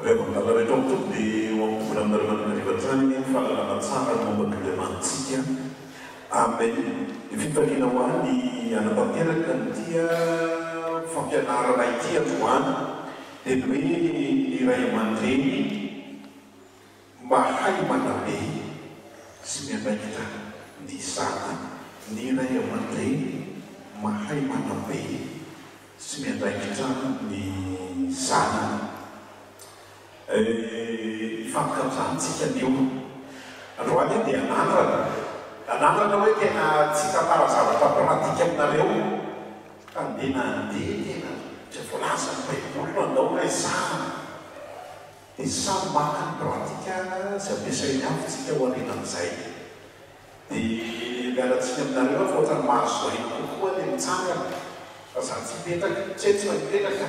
Remontare tutti prendere una riversione fare la mazzata come le manzia amen vita di nawani ana partire kantia fampianara naitia tuana e lui direi mandrini ma hai manabe si mi kita di sana direi mandrini ma hai manabe si mi kita di sana fampikamizantsika ny io androany dia anandrana hoe tena tsy tantara zavatra pratika aminareo ka ndena andeha tena tsy voalaza ny baiboly andao hoe samy dia samy maka ny pratika zay ampiasainy avytsika ho arenan'izay dia miaratsika aminareo fa ohatrany mahazo aina kokoa le mitsangana fa za tsy mipetraka tsy mipetraka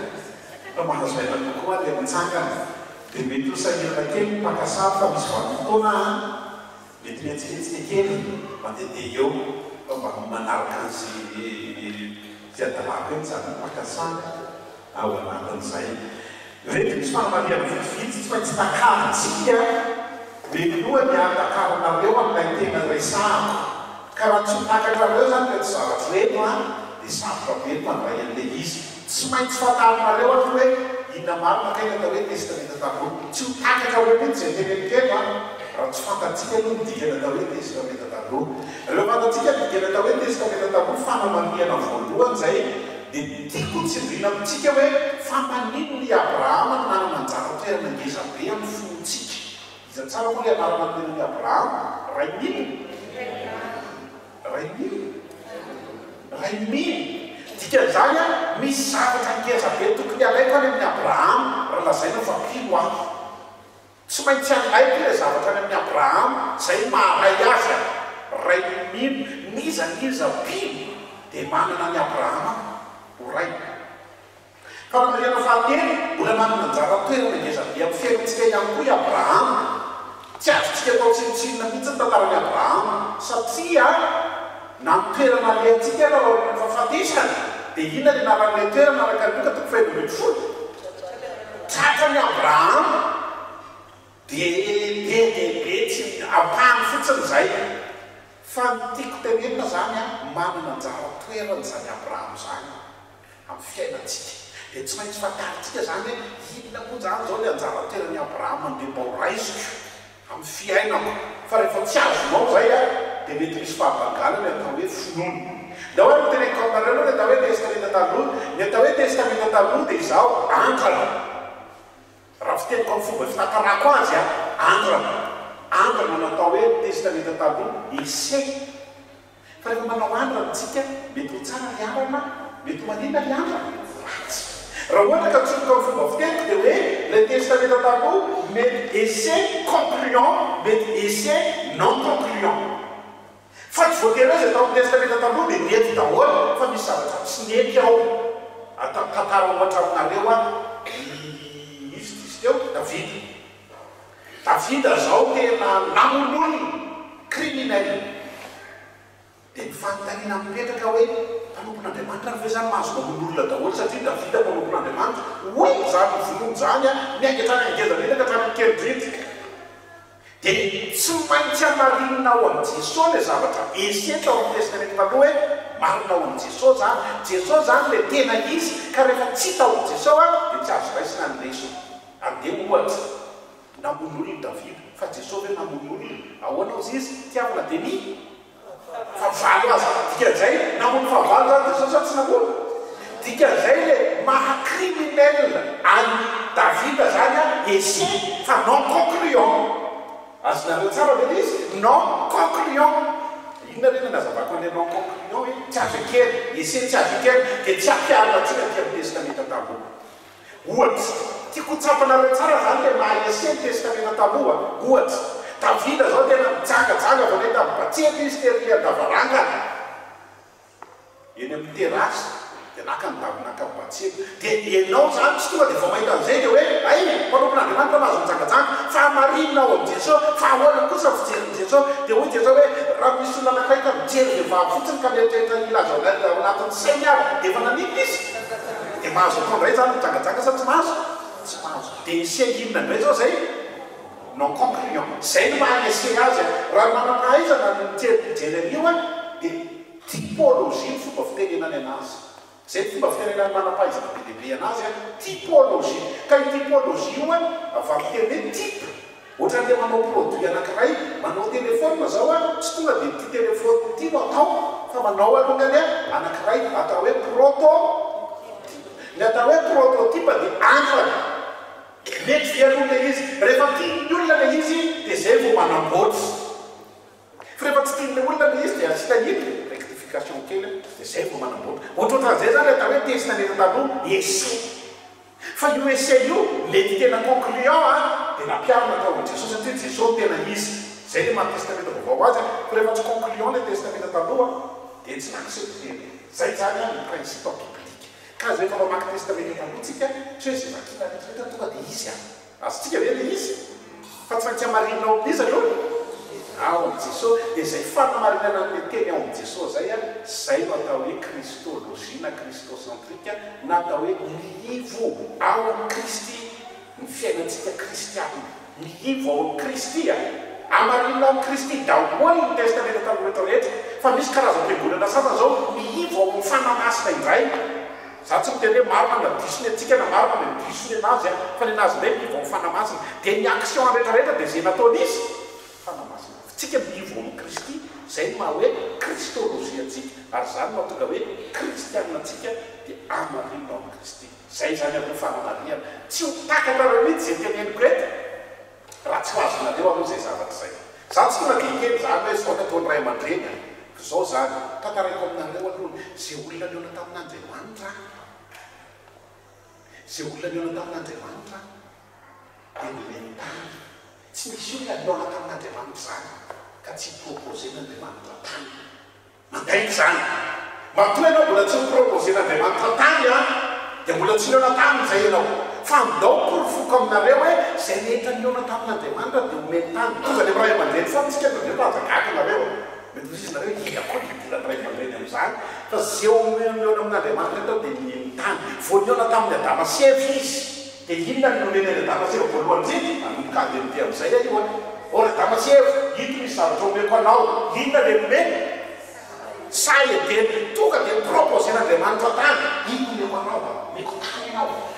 fa mahazo aina kokoa le mitsangana dia mety ho sahirana kely mpakasary fa misy vanim-potoana mety mihetsiketsika kely mandehandeha eo fa mba manaraka sy adalako eny zany mpakasary ao anatin'izay mety misy fanamariana vitsivitsy tsy maintsy takarintsika meloha ny atakarinareo amin'ilay tena resahako ka raha tsy mitakatranareo zany mety zavatra reto dia sarotra be mandray an'ilay izy tsy maintsy fantarinareo ato hoe inona marina kaina atao hoe testamenta taloha tsy mitakatra hoe mihitsy zay tenenikely raha tsy fantatsika aloha midikana atao hoe testamenta taloha reo fantatsika midikana atao hoe testamenta taloha fanamariana voalohany zay dia tiako tsindrina amitsika hoe fampanino ny abrahama nanana anjara toerana ngeza be amin'ny fontsika iza tsara moa le anarana tenan'ny abrahama raiminy dikan'izany misy zavatra ngeza be tokony alaiko any amin'ny abrahama raha lazaina fa pino ahy tsy maintsy alaiko le zavatra any amin'ny abrahama zay maharay azy raiminy nizaniza pino dia manana ny abrahama ho ray fa ramariana fahatelo mbola manana anjara toerana ngeza be amin'ny fiainantsika ihany koa i abrahama tsy azotsika atao tsinotsinona mihitsy ny tantarany abrahama satria na mitoerana le antsika raha fahafatesany dia inona ny naran'ilay toerana araka ny boka toko fahaenina folo tratrany abrahama dia be tsy ampahany fotsiny zay fa nytiako tenenina zany manana anjara toerana zany abrahama zany amin'ny fiainantsika dia tsy maintsy fantaritsika zany hoe inona moa zany zao le anjara toerany abrahama mandeha mba ho raisiko amin'ny fiainako fa rehefa tsy azonao zay dia mety misy fahabangalana atao hoe finono da hoe miteneko aminareo ny atao hoe testamenta taloha ny atao hoe testamenta taloha dia izao andrana raha fiteniko amin'ny fomba fitatarako azy andrana natao hoe testamenta taloha ese fa rehefa manao andrana tsika mety ho tsara ny andrana mety ho manina ny andrana raha ohatra ka tsonoko amin'ny fomba fiteniko dia hoe le testamenta taloha mety ese concluant mety ese non concluant fa tsy voatery hoe zay atao testamenta taloha dia nety daholo fa misy zavatra tsy nety ao atao tantara ohatra aminareo izy teo davida zao tena namon'olona criminel dia nyfanontaniana mipetraka hoe mpanompon'andriamanitra ny ve zany mahazo mamon'olona daholo satria davida mpanompon'andriamanitra hoe zany vonono zany miangatrany angezaneny angatrany kelidrety dia tsy maintsy amarinina ao amin'ny jesosy le zavatra eseka ao amin'ny testamenta taloha hoe marina ao amin'ny jesosy zany le tena izy ka rehefa tsy hita ao amin'ny jesosy dia tsy azo raisina ny leso andeha ohatra namon'olona davida fa jesosy hoe namon'olona ahoana ozy izy tiavana dia ny favalo azy dikan'izay namono favalo zany jesosy tsy namono dikan'izay le mahacriminel any davida zany ese fa non concluant azonareo tsara be izy non concluant inona reny nazavako an'le non concluant hoe tsy azo ekely ese tsy azo ekely dia tsy ampiarina tsika ty amin'ny testamenta taloha ohatra tiako tsapanareo tsara zany le mahaese ny testamenta taloha ohatra davida zao tena mijangajanga vao neta mibatsety izy teria davarangana eny amin'ny terasy dia naka nydavonaka mibatsety dia ianao zany tsy tonga dia vao mahita an'izay dia hoe ay mpanompon'andriamanitra mahazo mijangajanga fa marinina ao amin'ny jesosy fa ahoana kosa fijerin'i jesosy dia hoy jesosy hoe raha misy olona anakiraika mijery vehivavy fotsiny ka mieritreritra ilaza ao anatin'ny sainy aby dia efa nanino izy dia mahazo atao indray zany mijangajanga sa tsy mahazo dia isia inona indray zao zay non concluant zay no mahanesia azy raha mananahaizana mijery an'io a dia typologie ny fomba fitenenany anazy zay fomba fitenenany manam-pahaizana be lehibe anazy a typologie ka io typologie io a avaviteny hoe type ohatra le manao produit anankiray manao telefôna zao a tsy tonga dia ty telefôny ty no atao fa manao alongany a anankiray atao hoe ny atao hoe prototype dia anfany mety vialona izy rehefa tiany olona le izy dia zay vao manamboatsy fa rehefa tsy tian'le olona le izy dia asita iny rectification kely dia zay vao manamboatra ohatrohatran'izay zany atao hoe testa nena taloha essai fa io essai io mety tena concluant a dia nampiarina atao amin'i jesosy satria jesosy tena izy zay le mahatestamenta vaovao azy fa rehefa tsy concluant le testamenta taloha dia tsy accepteny zay zany a ny principe biblique ka zay fa mamaky testamenta talohatsika tsy hoe zay vakina rehetrarehetra tonga dia izy a azotsika ve le izy fa tsy maintsy hamarinao amin'izy aloha ao amin'i jesosy dia zay fanamarinana amin'ny teny ao amin'i jesosy zay a zay no atao hoe kristologie na kristocentrika na atao hoe miivo ao amin'ny kristy ny fiainantsika kristiana miivo ao amin'ny kristy a amarinao amin'ny kristy daholy ny testamenta taloha rehetra fa misy karazam-piangonana sasany zao miivo ao amin'ny fanamasina indray za tsy miteny hoe maro manadisony atsika na maro manadisony anazy a fa ny anazy indray miivo amin'ny fanamasina dia ny action rehetrarehetra dia zay nataon'izy fanamasina tsika miivo amin'ny kristy zay no maha hoe kristologie atsika ary zany mahatonga hoe kristianina atsika dia amarinao amin'ny kristy zay zany amin'ny fanamariana tsy ho takatra raha mihitsy zay teneniko eto raha tsy ho azonareo aloha zay zavatra zay za tsy tonga dia ikely zany hoe zao nataony ray aman-dreny a fa zao zany tantaraiko aminareo aloha zay olona niona tamin'Andriamanitra zay olona niona tamin'Andriamanitra dia nomentany tsy misy olona niona tamin'Andriamanitra zany ka tsy proposen'Andriamanitra tany mandaiky zany matoa ianao mbola tsy proposen'Andriamanitra tany a dia mbola tsy niona taminy zay ianao fa ndao porofoko aminareo hoe zay rehetra niona tamin'Andriamanitra dia omentany tonga le ray aman-dreny fa mitsika tazagaka nareo mety misy nareo iakoa ibolany ray aman-dreny amin'izany fa zay niona amin'Andriamanitra tao dia nientany vo niona tamin'ny adama sy eva izy dia inona ny nonenany adama sy eva voalohany ziny anonkady amity amin'izay a io a or adama sy eva ito misy zavatra omeko anao inona le nomeny say edeny tonga dia proposen'Andriamanitra tany ino omeko anao meko tany ianao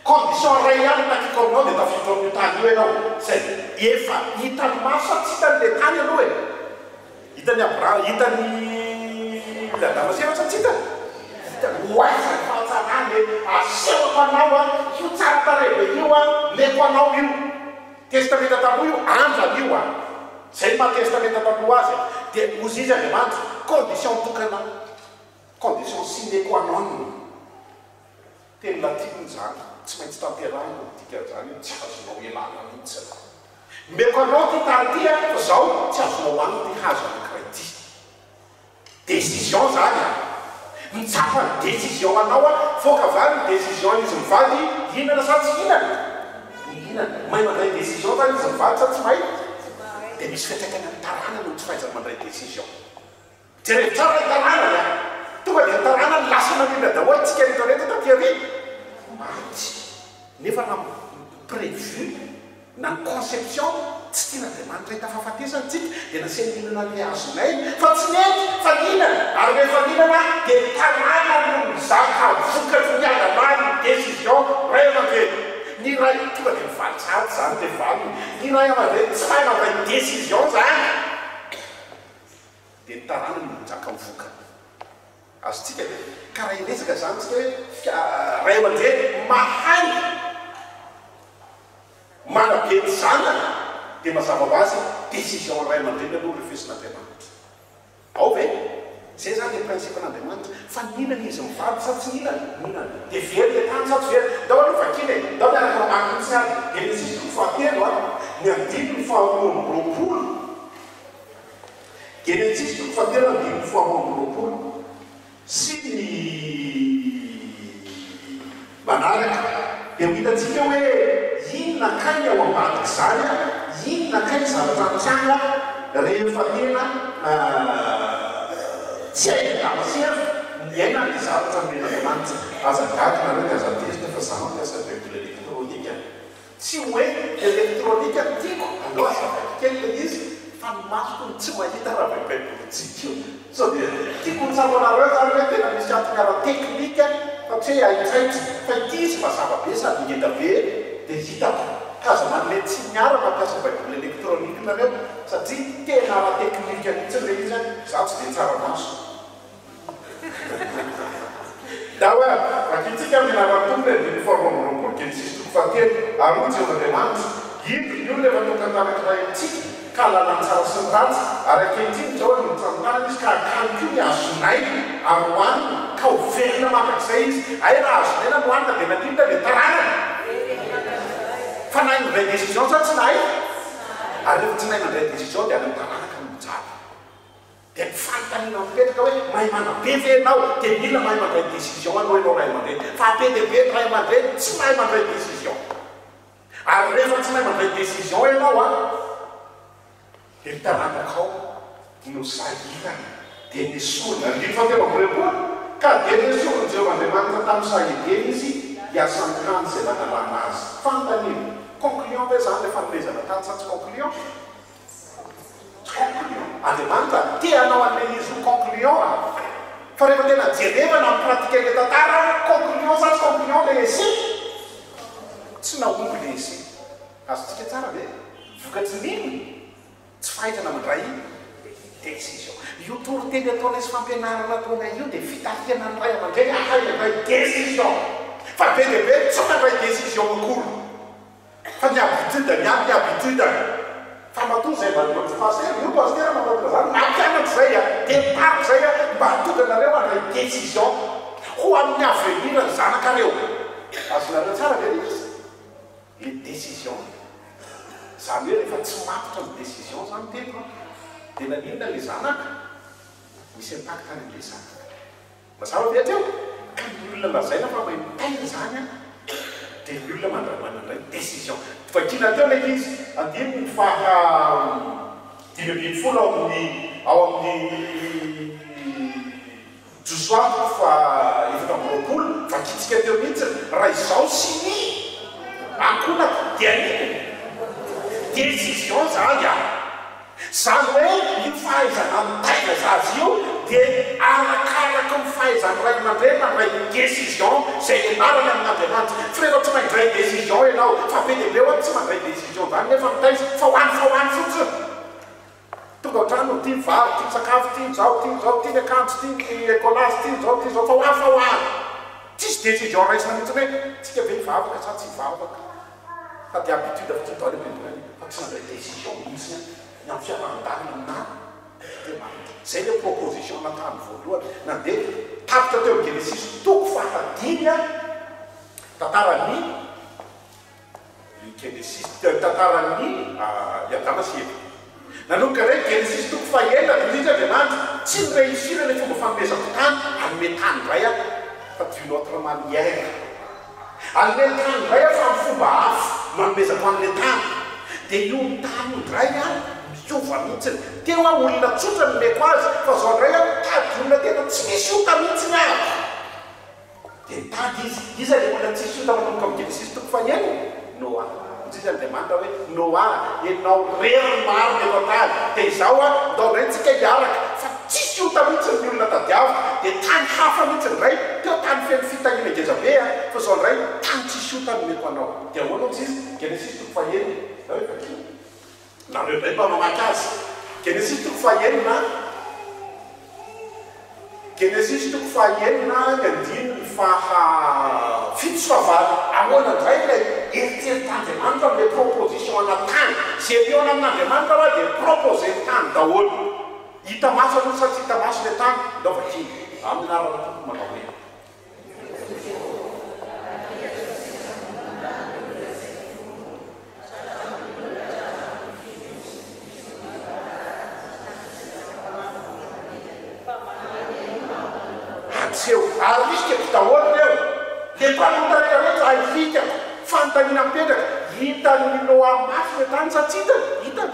condition ray ihany nakiko aminao dia tafiditra amin'io tany io ianao zay efa hitany maso fa tsy hitan'le tany aloha e hitany abraham hitany adama sy eva sa tsy hitany hitany oaizany fahatsarany asehoko anao a io tsara tarebe io a meko anao io testamenta taloha io andrany io a zay mahatestamenta taloha azy dia ozy izy Andriamanitra condition tokana condition sine qua non teny latiny zany tsy maintsy tanterahina dika zany tsy azonao elana mihitsy meko anao ty tany ty a fa zao tsy azonao any ty hazo anankiray ty décision zany a mitsapa ny décision anao a foka vany ny décision izy mivaly inana sa tsy inana inana mahay mandray décision zany izy mivaly sa tsy mahay dia misy fiatraikany amin'ny tarana no tsy fahaizany mandray décision jerevy tsara ny tarana a tonga dia ny tarana ny lasa manina daholo tsika rehetrarehetra tapiary maty nefa na prévu na ny conception tsy tian'Andriamanitra hitafahafatesana tsika dia naseninana le azonay fa tsy mety fa ninana ary rehefa ninana dia tanàna no mizaka vokatry ny alamany décision ray aman-dreny ny ray tonga dia mivaly tsara zany dia valiny ny ray aman-dreny tsy mahay mandray décision zany dia ny taràna no mizaka mivoka azotsika dia karaha iresaka zany tsika hoe ray aman-dreny mahay manabe ny zanaka dia mazava ho azy décision ray aman-dreny aloha refesin'Andriamanitra ao ve zay zany le principe n'Andriamanitra fa ninana izy mivaly sa tsy ninana dia very le tany sa tsy very ndao aloha vakiny e ndao miaraka mamaky mitsy any Genesis toko fahatelo a ny andininy faharoa amby roapolo Genesis toko fahatelo andininy faharoa amby roapolo sy ny manaraka dia hitantsika hoe inona kay ao ambadiky zany a inona kay zavatra nitsanga rehefa tena tsy hay adama sy eva niaina ny zavatra men'Andriamanitra azadady nareo ny azatezitra fa za mampiasa vocabulaire tsy hoe elektrônika tiako aloha azavakely le izy fa ny masoko tsy mahita raha baibaibolotsika io so dia tiako ny samonareo zany hoe tena misy antony ara-teknika satria aitsaitsy fa ity izy mazava be sady ngeda be dia hitako kaza manle tsy miara mampiasa baiboly elektrônika nareo satria tena ara-teknika mihitsy le izy za tsy dia tsara maso da hoe akitsika minaratomby ny formamonomboly Genesis 3:7 arotsy eo Andriamanitra io lefa tokatanakiray antsika ka lalany tsara sy ny ratsy ary akehitriny zao ny mitsanotany izy ka akanyko ny azonay ary hoanina ka ho velona makak'izay izy ay raha azonayna no hoanina dia nanindra le taranana fa nay mindray décision sa tsy nay ary rehefa tsy nay mandray décision dia any taranaka ny mijaly dia mifanotanina mipetraka hoe mahay manabe ve ianao dia mila mahay mandray décision anao ianao ray aman-dreny fa be dia be ray aman-dreny tsy mahay mandray décision ary rehefa tsy mahay mandray décision ianao a dia taranakao no sahirana dia nesorina ndriny fa tena borekoa ka dia nesoriny Jehovahandriamanitra tamin'ny sahideny izy hiasany tany izay nanalana azy fantanina conclusion ve zany le fanomezana tany sa tsy conclusion Andriamanitra tianao an'le izy ho conclusion fa rehefa tena jerevana amin'ny pratika le tantara conclusion sa tsy conclusion le esi tsy naomby le esi azotsika tsara ve vokatsy niny tsy fahitrana mindray décision io toriteny ataonaizy fampianarana ataonay io dia fitariana ny ray aman-dreny ahay andray décision fa be dia be tsy mandray décision akory fa ny habitude ny habitude fa matoa zay mba nifasera io pasteur mataoka zany mampianatra zay a départ zay a mba tonga anareo andray décision ho amin'ny avenir ny zanakareo azonareo tsara ve izy le décision zany hoe rehefa tsy matotra ny décision zany teko dia naninona le zanaka misy impact any am'le zanaka mazava be atreo ka ny olona lazaina fa mahay mitaina zany a dia ny olona mandray décision fakina teo le izy andininy faha 5 ao amin'ny josoato fa 7 fakitsika teo mihitsy raha izao sy ny akonako dia niny décision zany a zany hoe io fahaizana mitaina zazy io dia arakaraka ny fahaizany ray aman-dreny mandray décision zay ianarany amin'Andriamanitra fa rehefa tsy mandray décision ianao fa be dia be hoe tsy mandray décision zany nefa mitaiza fa hoany fotsiny tonga ohatrany ty vary ty sakafo ty zao ty zao ty ny akanjo ty ny écolasy ty zao ty zao fa hoany tsisy décision raisina mihitsy hoe tsika ve hivavaka sa tsy hivavaka fa dia habitude fa tsy dole bendreny fa tsy mandray décision mihitsy ny amin'ny fiavan-dalina aminany zay le proposition natany voalohany nandeha tapitra teo Genesis toko fahadimy tantarany Genesis tantarany Adama sy Eva nanomboka ray Genesis toko fahaenina indrindra Andriamanitra tsy mireusir le fomba fanomezako tany anome tany indray a fa du notre manière anome tany indray a fa amin'ny fomba hafa manomezako an'le tany dia io tany indray a miova mihitsiny teo a olona tsotra nomeko azy fa zao indray a tady olona tena tsy misy ota mihitsy ny avy dia tady izy le olona tsisy ota manomboka amin'ny Genesis toko fahaenina Noa tsisy Andriamanitra hoe Noa ianao reriny maro ny eto tany dia izao a ndao indray tsika hiaraka fa tsisy ota mihitsy ny olona tadiavo dia tany hafa mihitsy indray teo tany feno fitahina gezabe a fa zao indray tany tsisy ota nomeko anao dia ahoana tsy izy Genesis toko fahaenina hoe vakina nareo indray mba mamaky azy Genesis toko fahaenina Genesis toko fahaenina andininy faha 7 sy fahavalo ahoana indray ilay eritrerit'Andriamanitra amin'ilay proposition ana tany zay miona amin'Andriamanitra hoa dia proposé tany daholo hita maso aloha sa tsy hita maso le tany ndao vakiny amin'ny arana toko manao hoe ary misy keko daholo reo dia mpanota rehetrarehetra ahifitako fanontaniana mipetraka hitany Noa mafy le tany sa tsy hitany hitany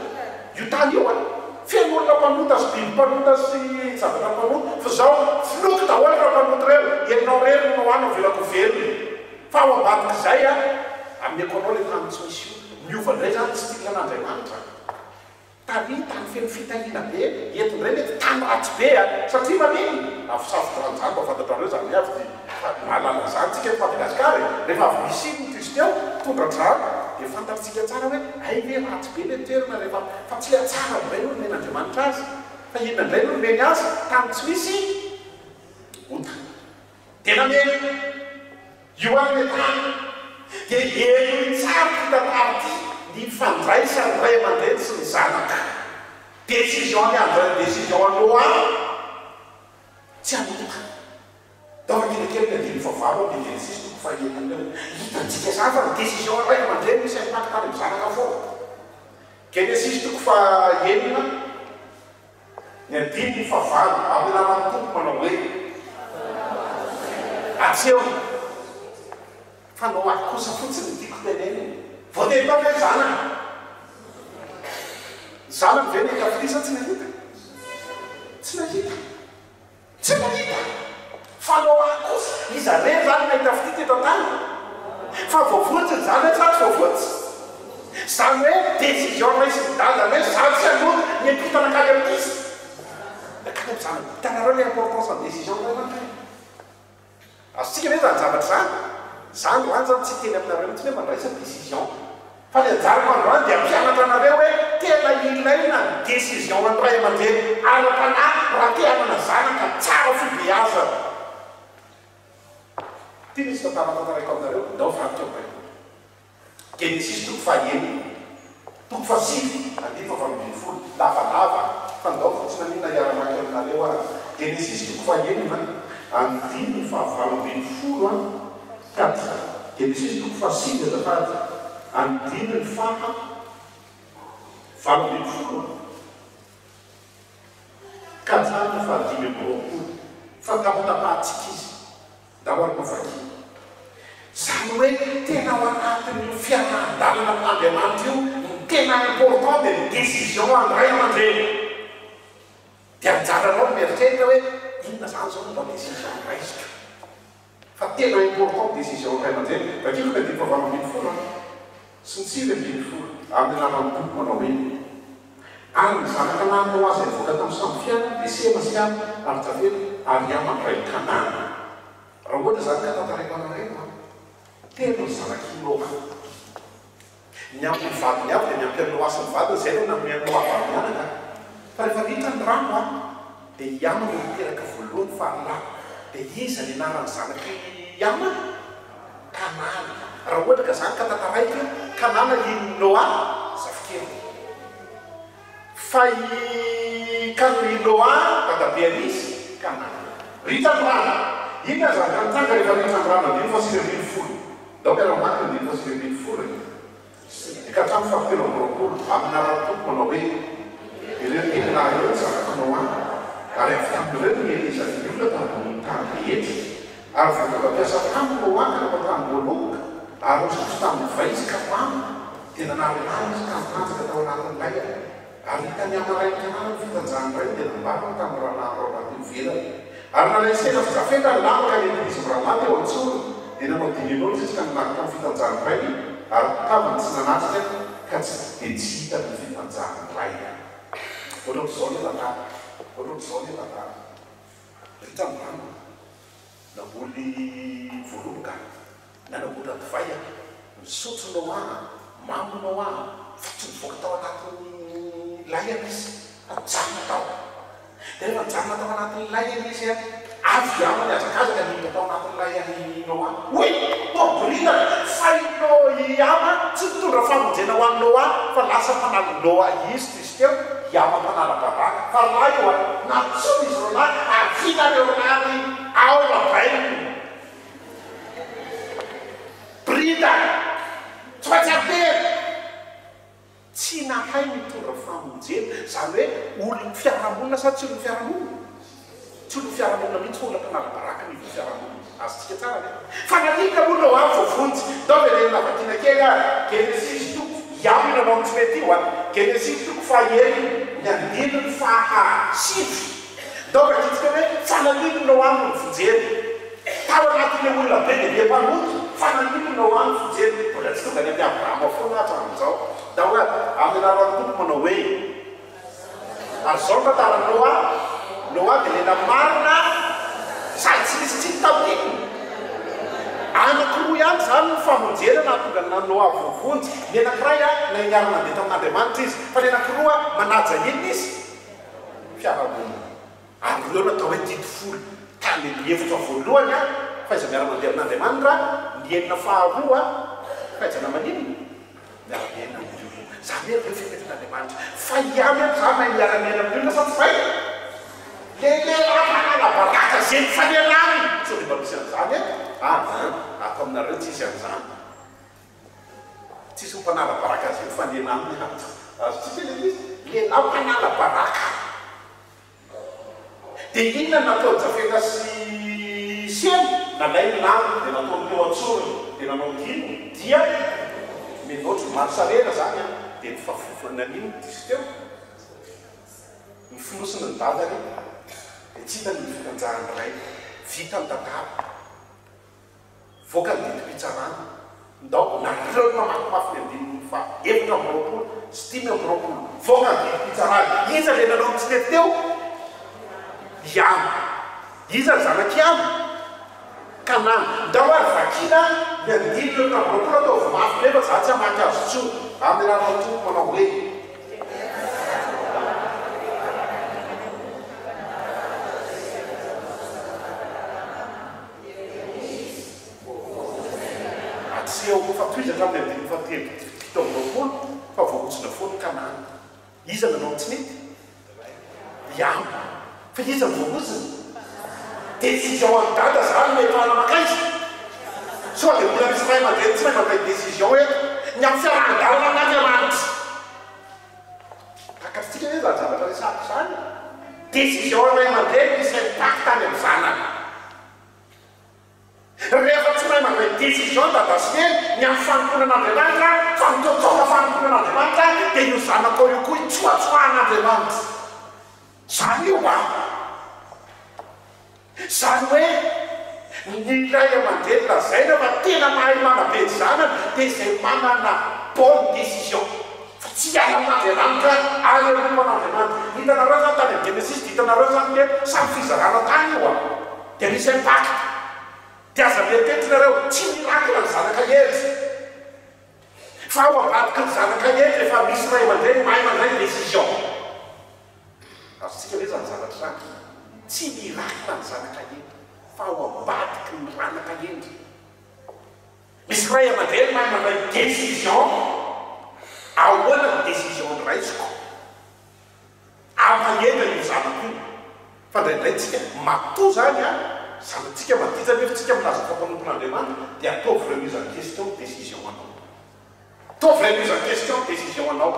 io tany io a feno olona mpanota sy biby mpanota sy zavatra mpanota fa zao filoky daholo raha mpanota reo ianao rery Noa no velako velony fa ao ambadika izay a amin'ny ekonao le tany tsy misy io miova indray zany tsy tilan'Andriamanitra tany tany feno fitahina be entondray mety tany ratsy be satria maniny afisafotrany zany mba fantatrareo zany avy di mahalala zany tsika eto Madagasikara rehefa avy misy iny kristy ao tondra-drano dia fantatritsika tsara hoe ay ve ratsy be le toerana rehefa fa tsy le tsara indray no men'Andriamanitra azy fa inona indray no meny azy tany tsy misy ota tena meny io any le tany dia eno tsara fitatarity ny fandraisany ray aman-dreny sy ny zanaka décision ny andray décision aloha tsy anota dafa kelekely ny andiny favalo amin'ny Genesis toko fahaenina hitantsika zany fa ny décision ray aman-dreny misy impacte any amin'ny zanaka foana Genesis toko fahaenina ny andiny ny favalo amin'ny namany tompo manao hoe atseo fanao ahy kosa fotsiny ny tiako teneny vao teny tao hoe zanaka zanaka ve ny kafisa tsy nahita tsy nahita tsy nahita fanao ahy kosa iza re zany nahita fity teto tany fa voavoatsy zany hoe sady voavoatsy zany hoe décision raisy midala hoe zany tsy anota ny ampitana akaly amin'izy akaly am'zany hitanareo le importance en décision ray aman-dreny azotsika hoe zany zavatra zany roany zany tsy teny aminareo mitsy hoe mandraisa décision fa ny anjarako androany dia ampianatra anareo hoe tena ilaina ny décision andray aman-dreny ara-pana raha te hanana zanaka tsara fibe aza tia misy tantarako aminareo ndao varotra bai Genesis toko fahaenina toko fasivy andiny fahavalo lavalava fa ndao fotsy nanina iara-maky aminareo Genesis toko fahaenina andiny fahavalo katra Genesis toko fasivy azafady andiny ny faha valo katrana fahadimy roapolo fa tapatapahatsika izy dahoary mafaki zany hoe tena ao anatin'ny fianan-dalana amin'Andriamanitra io ny tena important dia ny décision andray aman-dreny dia anjaranao mieritreritra hoe inona zany zao mba décision raisika fa tena important décision ray aman-dreny bakeo ka dia fahavalo sy ny sivy amin'ny namany tompo manao hoe ary ny zanaka nanao azy avoaka tamin'ny samby fiana dia sema sy any ary tavely ary amandray Kanana raha ohatra zany ka tantaraiko anareo tena zanaka Noa ny amin'ny vadiny avy dia miampy amin'ny Noa sy ny vadiny zay no namin'ny Noa avy mianaka fa rehefa ritra ny rano dia Iama no miteraka voalohany fahalalà dia iza ny anaran'ny zanaka Iama Kanana raha ohatra ka zany ka tantaraiko Kanana iny Noa zafikely fa i Noa tadabeany izy Kanana ritra ny rano inona zany kantanga rehefa ritra ny rano andiny fa sireviny folo dao piaramaky andiny fa sireviny folo ka hatramy fahatelo amby roapolo amin'ny ara-tompo manao hoe ireny elina eo zanaka Noa ary avy tamin'ireny elizany olona tambony tany rehetra ary vokavapiasa taminy Noa ka rehefa tamboaloka ary osotro tamin'ny vaizy ka mamo dia nanarolany izy tantanjaka tao anatin'ny layany ary hitany amaray Kanana fitanjahan'iray dia nambarana tamin'ny rahanaharo anaty ivelany ary nalaisena fizafeta ny lamaka izy mirahamanty eo an-tsony dia nanao dinin'olo zitsika ninaky tamin'ny fitanjahan'iray ary tavany tsy nanatrika ka tsy dia tsy hita ny fitanjahan'iray ohatr'izao ny latara ohatr'izao ny latara ritra ny rano naboly voaloboka nanambotra divay misotro Noa mamo Noa fa tsy mivoaka tao anatin'ny layana izy ajanona tao dia rehefa mijanona tao anatin'ny layana izy avy Iama ny azakazaka nina tao anatin'ny layany Noa hoe toborina fa Iama tsy mitondra famonjena ho an'ny Noa fa lasa mpanala Noa izy izy teo Iama mpanala babaka fa raha eo natsony izy ronahy avinareo naty ao labainy brida tsy fatsiatery tsy nahay mitondra famonjena zany hoe olony fiarahamonina sady tsy olony fiarahamonina tsy olony fiarahamonina mihitsy olona mpanala baraka ny fiarahamonina azotsika tsara ne fa natika aloha Noa voavonjy dao ve lavakina kely Genesis toko Iama nanao ny tsy mety io Genesis toko fahaenina ny andiny ny fahasivy dao ve titsika hoe fanaliny Noa no vonjeny tao anatin'ny olona be dia be mpamoto fa nanino any fijery mbola tsy tonga ny amin'ny Abrahama foana hatramin'izao da hoe amin'ny anaran'ny tompo manao hoe ary zao ny tantarany Noa dia lena marina sady tsy misy tsiny tamin'iny anakiroa ihany zany ny famonjena tonga na Noa vovonjy ny anankiray na iarana andeha tamin'Andriamanitra izy fa ny anankiroa manaja iny izy fiarahamonina ary reo natao hoe 70 tany efatra voalohany faiza miara mandeha amin'Andriamanitra ny enina faharoa faizana manino miara-miaina amin'io zany hoe reo fipetra'Andriamanitra fa ihany za mahay miara-miaina amin'io na satsy fay lelelana baraka zay fanelany tsy dia mba misy an'izany ako aminareo tsisy an'izany tsisy mpanala baraka zay fanelany tsisy lehilahy mpanala baraka dia inona natao jafena sy semo nalay ny lany dia natao teo antsorony dia nanao dino dia minotro marosarena zany dia ny fafofana nino disy teo ny finosiny ny dadany dia tsy hita ny fitanjahany ray vita ny tantara voaka ny didim-pitsarana ndao nareo namakomafy ny andininy fa efatra amby roapolo sy 5 amby roapolo voaka ny didim-pitsarana iza le nanao ny tsinety teo iamy iza ny zanaky iamy kanany ndao ary vakina ny andininy efatra amby roapolo atao vomafy nefa za tsy hamaky azo tso amin'ny rahanao tompo manao hoe fatoizatra amin'ny andininy fatelo fito amby roapolo fa voahotsina foana kanany iza nanao tsinety iamy fa iza ny voahotsina décision any dada zany mefana makaizy soa dia mbola misy ray aman-dreny tsy mahay mandray décision eto ny amin'ny fiarahan-dalana n'Andriamanitra akatsika hoe zany zavatra resako zany décision ray aman-dreny misy impact any amin'ny zanany rehefa tsy mahay mandray décision dadasiny ny amin'ny fanomponan'Andriamanitra fa mitotsoka fanomponan'Andriamanitra dia io zanako io koa itsoatsoahan'Andriamanitra zany io zany hoe ny ray aman-dreny lazaina fa tena mahay manabe ny zanany dia izay manana bonne décision fa tsy hiala amin'Andriamanitra ary anompan'Andriamanitra hitanareo zany tany amin'ny Genesis hitanareo zany hoe samy fizarana tany io dia misy impact dia aza mietetinareo tsy mirakina ny zanaka ery fa ao ambadiky ny zanaka ery efa misy ray aman-dreny mahay mandray décision azotsika hoe zany zanatra zany tsy mirakina ny zanaka ery fa ao ambadiky ny ranaka ery misy ray aman-dreny mahay mandray décision ahoana ny décision ny raisiko amahena io zanako io fa ndraindray tsika matoa zany zanatsika maditra nefa tsika milaza fampanompon'Andriamanitra dia ataovy reo mise en question décision anao ataovy reo mise en question décision anao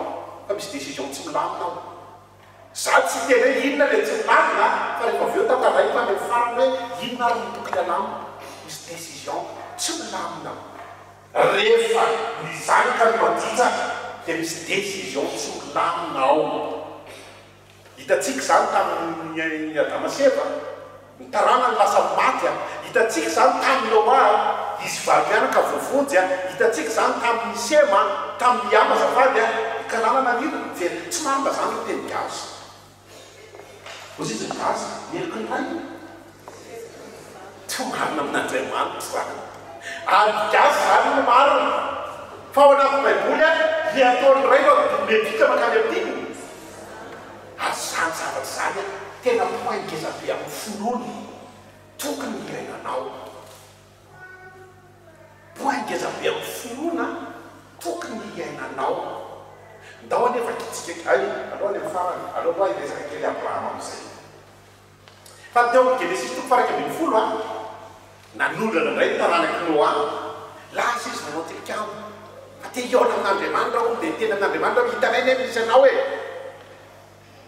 fa misy décision tsy milamina ao za tsy tena hoe inona le tsy milamina fa rehefa avy eo tantaraiko any amin'ny farany hoe inona ary mitokony alamina misy décision tsy milamina rehefa ny zanaka ny maditra dia misy décision tsy milamina ao hitatsika zany tamin'ny Adama sy Eva ny tarana ny lasa maty hitatsika zany tamin'ny Noa izy valy-pianaka voavonjy hitatsika zany tamin'ny Sema tamin'ny Ama zafady kanana nanino very tsy marina zany no teny gazy ozy izy ny gazy mieriko ny ray tsy marina amin'Andriamanitra zany ary gazy zany no marina fa ao anaty baiboly ny ataon'ny ray mepika makany amin'iny ary zany zavatra zany tena poingeza be amin'ny finoana tokony ilainanao poingeza be amin'ny finoana tokony iainanao ndao anefa kitsika ay aloha any amin'ny farany aloha iresaka kely Abrahama amin'izay fa teo amin'ny Genesis 1:20 nanolana indray ny taranaky Noa lasa izy nanao tilikambo fa te hiaona amin'Andriamanitra ao dia tena amin'Andriamanitra hitanay ny misy anao hoe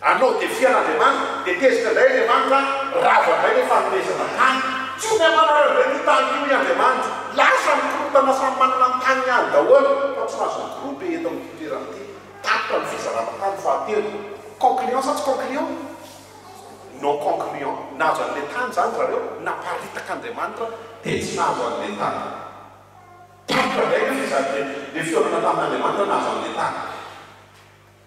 anao defia n'Andriamanitra dia tezitra indray Andriamanitra rava indray ny fanomezana tany tsy ho miamanareo indray ny tany io i Andriamanitra lasa mikorotana samy manana ny tany ihany daholo fa tsy mahazo mikorobe eto amin'ny toerana ty tapitra ny fizarana tany fahatelo concluant sa tsy concluant non concluant nahazo an'ilay tany zany zareo naparitaka Andriamanitra dia tsy nahazo an'ilay tany fiorana tamin'Andriamanitra nazo amin'ny tany.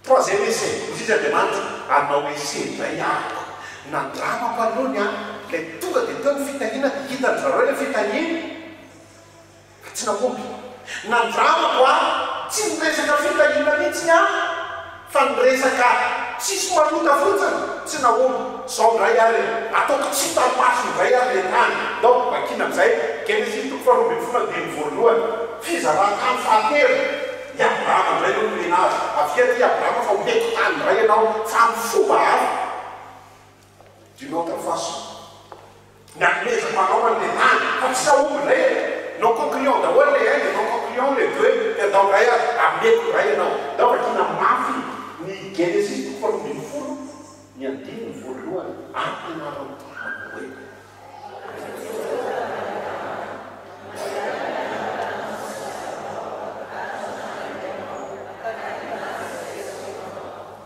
Troisième essai, misy Andriamanitra anao essai zay ahako. Nandramako alohany ilay tonga dia teo ny fitahina, hitany zareo ilay fitahina fa tsy naomby. Nandramako tsy niresaka fitahina mihitsy fa niresaka tsisy manota fotsiny, tsy naomby. Zao ndray ary ataoko tsy tamaso ndray ary le tany. Donc vakina amin'izay Genesis 3:22 fizarana-tany fahatelo. I Abrahama ndray no nomena azy. Avia ty Abrahama fa omeko tany ndray ianao fa amin'ny fomba hafa. D'une autre façon. N'amezako anao an'le tany fa tsy naomby ndray. Non concluons daholo le un, non concluons les deux. Que donc ndray ameko ndray ianao. Donc vakina mafy ny Genesis 3:22 ny andiny voalohany ampianarana hoe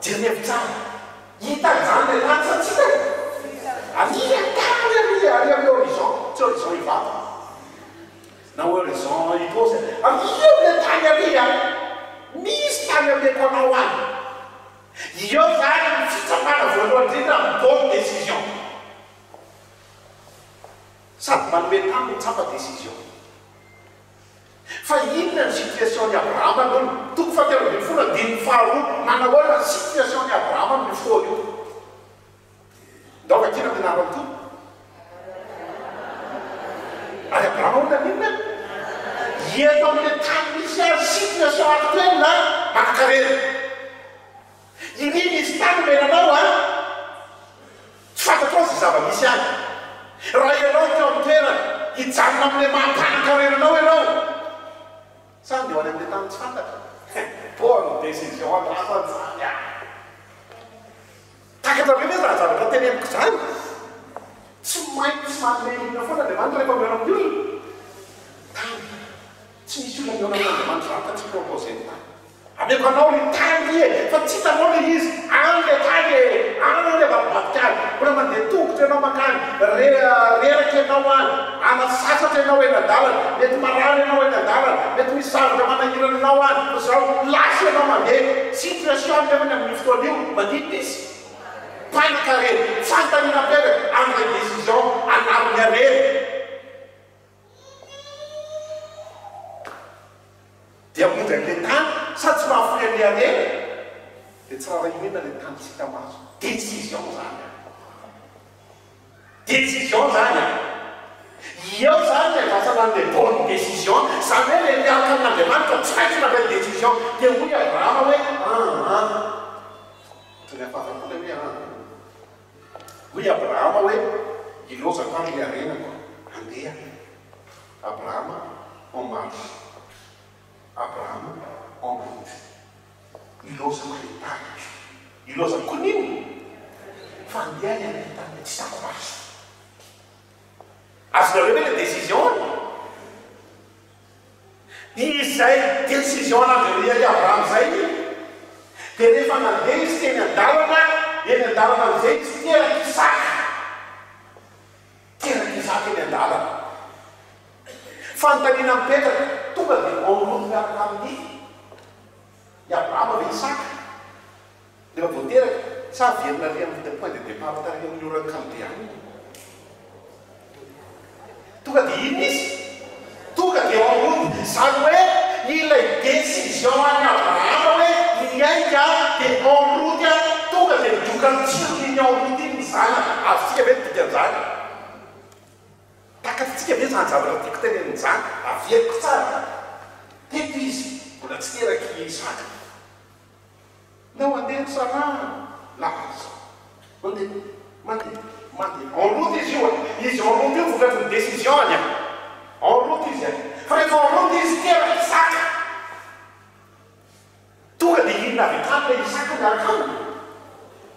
jereny tsara hitany zany le tany satsika alia tany alia amin'ny horizon tsy horizon ivata na horizon ipôsy alia le tany alia misy tany ameko anao any. Io zany ny fitsapana voalohany indrindra amin'ny bonne décision. Sady manome tany mitsapa décision. Fa inona ny situation'ny Abrahama aloha toko fahatelovalo andiny faharoa manahoana ny situation'ny Abrahama amin'ny fotoana io. Ndao vakina ampianarana to. Ary Abrahama olona inona? Eto amin'ny tany misy azy situation actuelle na manakarena. Iny misy tany menanao tsy fantatro azy zava-misy any. Raha ianao teo amin'ny toerana hijanona amin'ilay mampanan-karenanao ianao sa andeho any amin'ilay tany tsy fantatra. Bonne décision andrasany zany takatra ve raha zavatra teneniko zany tsy maintsy manome olona foana Andriamanitra rehefa miona amin'ny olona tany tsy misy olona miona amin'Andriamanitra zany fa tsy propose ny tany. Ameko anao ny tany fa tsy hitanao le izy an'le tany an'le varavavikaly. Mbola mandeha tongotra ianao makany reraka ianao any anasasatra ianao eny an-dalana mety marary ianao eny an-dalana mety misy zavatra manahirana anao any zao lasy ianao mandeha situation nefany amin'ny fotoana io manodidina izy mpanan-karena fantaniana apetraka amin'ny décision anarony arena. Dia monja an'le tany sady tsy mahafoy an'le arena dia tsy raha inona le tany tsy hita maso. Décision zany. Décision zany io zany avasana an'le bonne décision zany hoe le miaraka amin'Andriamanitra tsy maintsy navela décision dia hoy Abrahama hoe tsy ny afahafapola hoe hoy Abrahama hoe ilozako any le arenako andeha. Abrahama en marche. Abrahama en route. Ilozako le tany. Ilozako konino fa andeha any amin'ny tany tsy sako maso. Azonareo hoe le décision izay décision nandeha Abrahama zay dia rehefa nandeha izy teny an-dalana eny an-dalana amin'izay izy terak'Isaka eny an-dalana fanontaniana mipetraka tonga dia enroute miaraka amin'ny Abrahama ve Isaka rehefa voateraka sa averina ary amin'ny point de départ tarika amin'ny oran'ny Kaldéany. Tonga dia ino izy? Tonga dia enroute zany hoe ilay décision any Abrahama hoe miaika dia enroute tonga dia midoka ny tsirony enroute iny mizana azontsika ve dikan'izany takatsika ve zany zavatra tiako tenen'izany averiko tsara teto izy mbola tsy teraky Isaka nao andeha sana lahaza mandeha en route izy io izy en route io vokatry ny décision any en route izy fa rehefa en route izy teraky Isaka tonga dia inona avy tany le Isaka miaraka aminy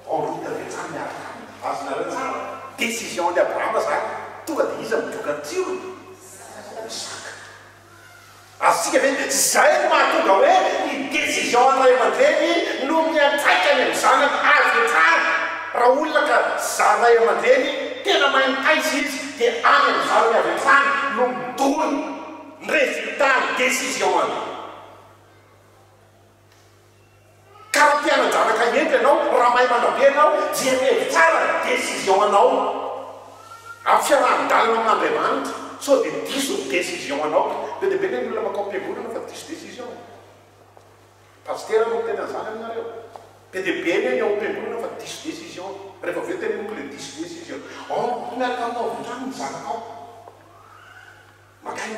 en route avy tany miaraka aminy azonareo tsara décision ny Abrahama zany tonga dia izy midoka ny tsirony Isaka. Azontsika ve zay no mahatonga hoe ny décision ray aman-dreny no miantraika any amin'ny zanany avy tsara. Raha olona ka zanay aman-dreny tena maintaizy izy dia any amin'ny zanany avy tsara no midorony ny résultat ny décision any. ento ianao raha mahay mandrabe ianao jerevy tsara décision anao amin'ny fiarahan-dalana amin'Andriamanitra sao dia diso décision anao be dia be ny olona makao am-piangonana fa diso décision pastera no tena zany aminareo be dia be ny ao am-piangonana fa diso décision rehefa aveo teneniko le diso décision miaraka aminao votrano ny zanakao makany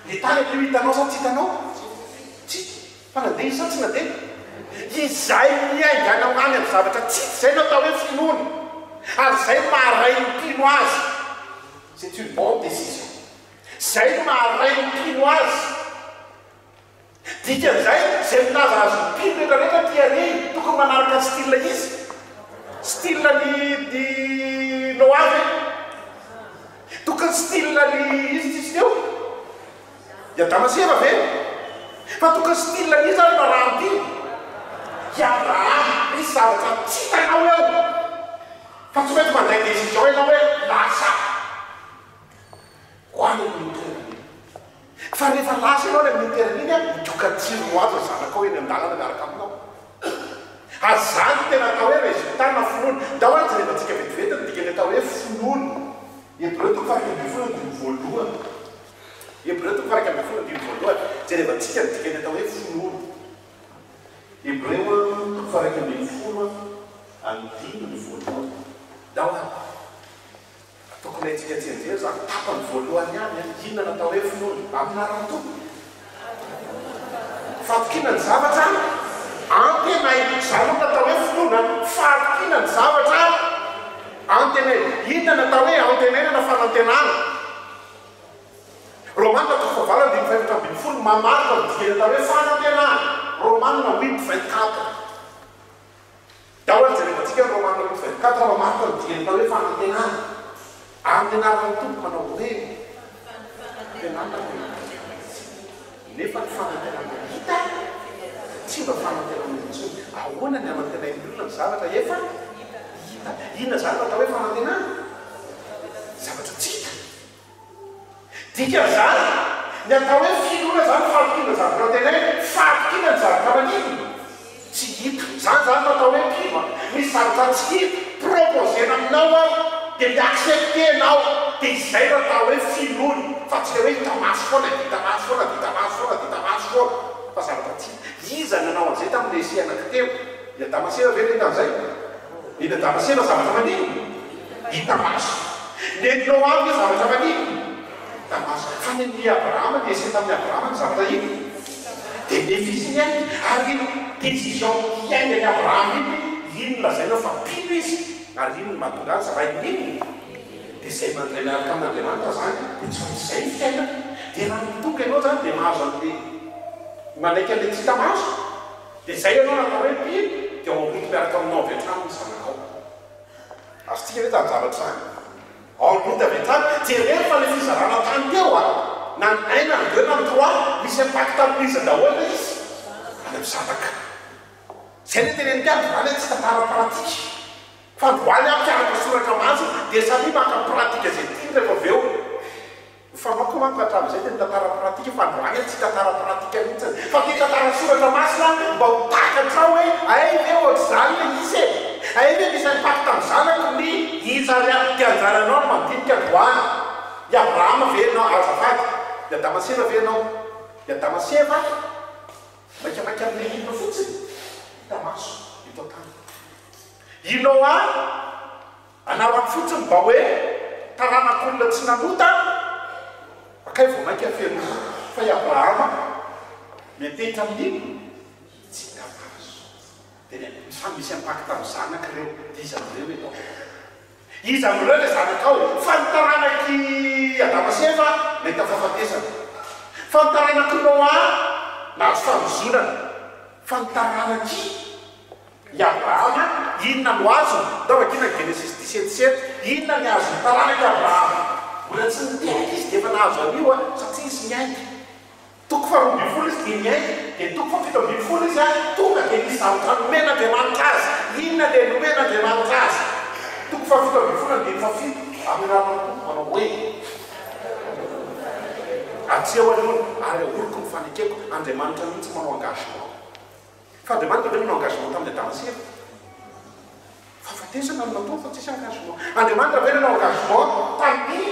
le tany eo hitanao sa tsy hitanao tsy fa nandeha izy sa tsy nandeha izay miaingana any amin'ny zavatra tsy zay no atao hoe finoana ary zay maharay ny mpino azy c'est une bonne décision zay maharay ny mpino azy dikan'izay zay minaza azy mpino rehetrarehetra tiareny tokony manaraka style izy style ny Noavy tokony style ny izy tsisy teo Damaseva ve fa tokony style ny izy ary maranty Abraham misy zavatra tsy hitanao eo fa tsy mety manday décision ianao hoe lasa ho any amin'ny toerana fa rehefa lasa ianao ny amin'ny toerana iny mitokatsiro ho azy zanakao eny an-dalana miaraka aminao azany tena atao hoe résultat na finoana da hoe jerevantsika vetivety ny dikany atao hoe finoana Hébreu toko faraka ambin'ny folo andimy voalohany Hébreu toko faraka ambin'ny folo andimy voalohany jerevantsika ny dikany atao hoe finoana Hébreu toko faraka ambin'ny folo andimy voalohany da hoe tokony haitsika tsenjery zany tapany voalohany ihany inona natao hoe finoana amin'arantompoko fatokina ny zavatra antenay zany natao hoe finoana fatokina ny zavatra antenay inona natao hoe antenainana fanantenana Romanina toko fahavalo andimy faefatra ambin'ny folo mamarika ny dikany atao hoe fanantenana Romanina 8:24 da hoe jerevantsika Romanina 8:24 mamarika ny dikany atao hoe fanantenana antenana ny tompo manao hoe tenana nefa ny fanantenana hita tsy mba fanantenana intsony ahoana ny anantenain'ny olona ny zavatra efa hita inona zany natao hoe fanantenana zavatra tsy hita dika zany ny atao hoe finoana zany fatokina ny zavatra antenaina fatokina ny zavatra manino tsy hita zany natao hoe mpino misy zavatra tsy hita proposena aminao aho dia miacceptenao dia izay natao hoe finoana fa tsy le hoe hitamaso foana ditamaso foana ditamaso foana ditamaso foana fa zavatra tsy iza nanao an'izay tamin'le esi anankiteo ina Damaseva ve le tan'izay ina Damaseva zavatra manino hitamaso nentinao aby hoe zavatra manino hitamaso fa ny Abrahama ny ese tamin'ny Abrahama ny zavatra iny dia nefisy ny ainy ary ino décision iainga ny Abrahama iny ino lazaina fa mpino izy ary ino ny mahatonga azy rain'iny dia izay mandray miaraka amin'Andriamanitra zany dia tsy izay ny fiaina dia raha mitonga ianao zany dia mahazo an'le manaiky an'le tsy hitamaso dia izay ianao natao hoe mpino dia aomboko miaraka aminao avy hatrano ny zanakao azotsika hoe tany zavatra zany aomboko avy hatrano jereny fa le fizarana tany teo na ny 1 na ny 2 na ny 3 misy impact amin'izy daholo izy any amin'ny zanaka zay ny teneny tiany zany tsy tantara pratika fa ndroany ampianaka soratra mazy dia samy maka pratika zay tiany rehefa avy eo famaoko manko hatramin'izay dia tantara pratika fa ndroany tsy tantara pratika mihitsy fa ty tantara soratra masina mba ho takatrao hoe ay ve ohatry zany le izy ay ve misy impact amin'ny zanako ny izy ary ty anjaranao no mandinika androany i Abrahama venao azafady dia Damaseva venao dia Damaseva maikamaika amin'le inona fotsiny hitamaso ito tany inao anarany fotsiny mba hoe taranak'olona tsy nanota akay vao mainka feno fa i Abrahama metehitra amin'ino tsy hitamaso dia fa misy impact amin'ny zanaka ireo dia izy amin'ireo enao izy amin'ireo le zanakao fa nitaranaky Damaseva mety fahafatesana fa nitaranaky Noa nahazo famozonana fa nitaranaky i Abrahama inona no azo da vakina Genesis 17:7 inona ny azo nitaranaky Abrahama mbola tsy nitehaka izy dia efa nahazo anio satria izy miainga toko fa 12 izy dia miainga dia toko fa 17 izy tonga dia nisy zavatra nomena Andriamanitra azy inona dia nomena Andriamanitra azy toko fa 17 dia fa fito amin'ny manao hoe atsia ho aloha ary ahoroko ny fanekeko Andriamanitra mihitsy manao engagement fa Andriamanitra ve nanao engagement tamin'ny Damaseka fa fatesana ny natao fa tsisy engagement. Andriamanitra ve nanao engagement tamin'ny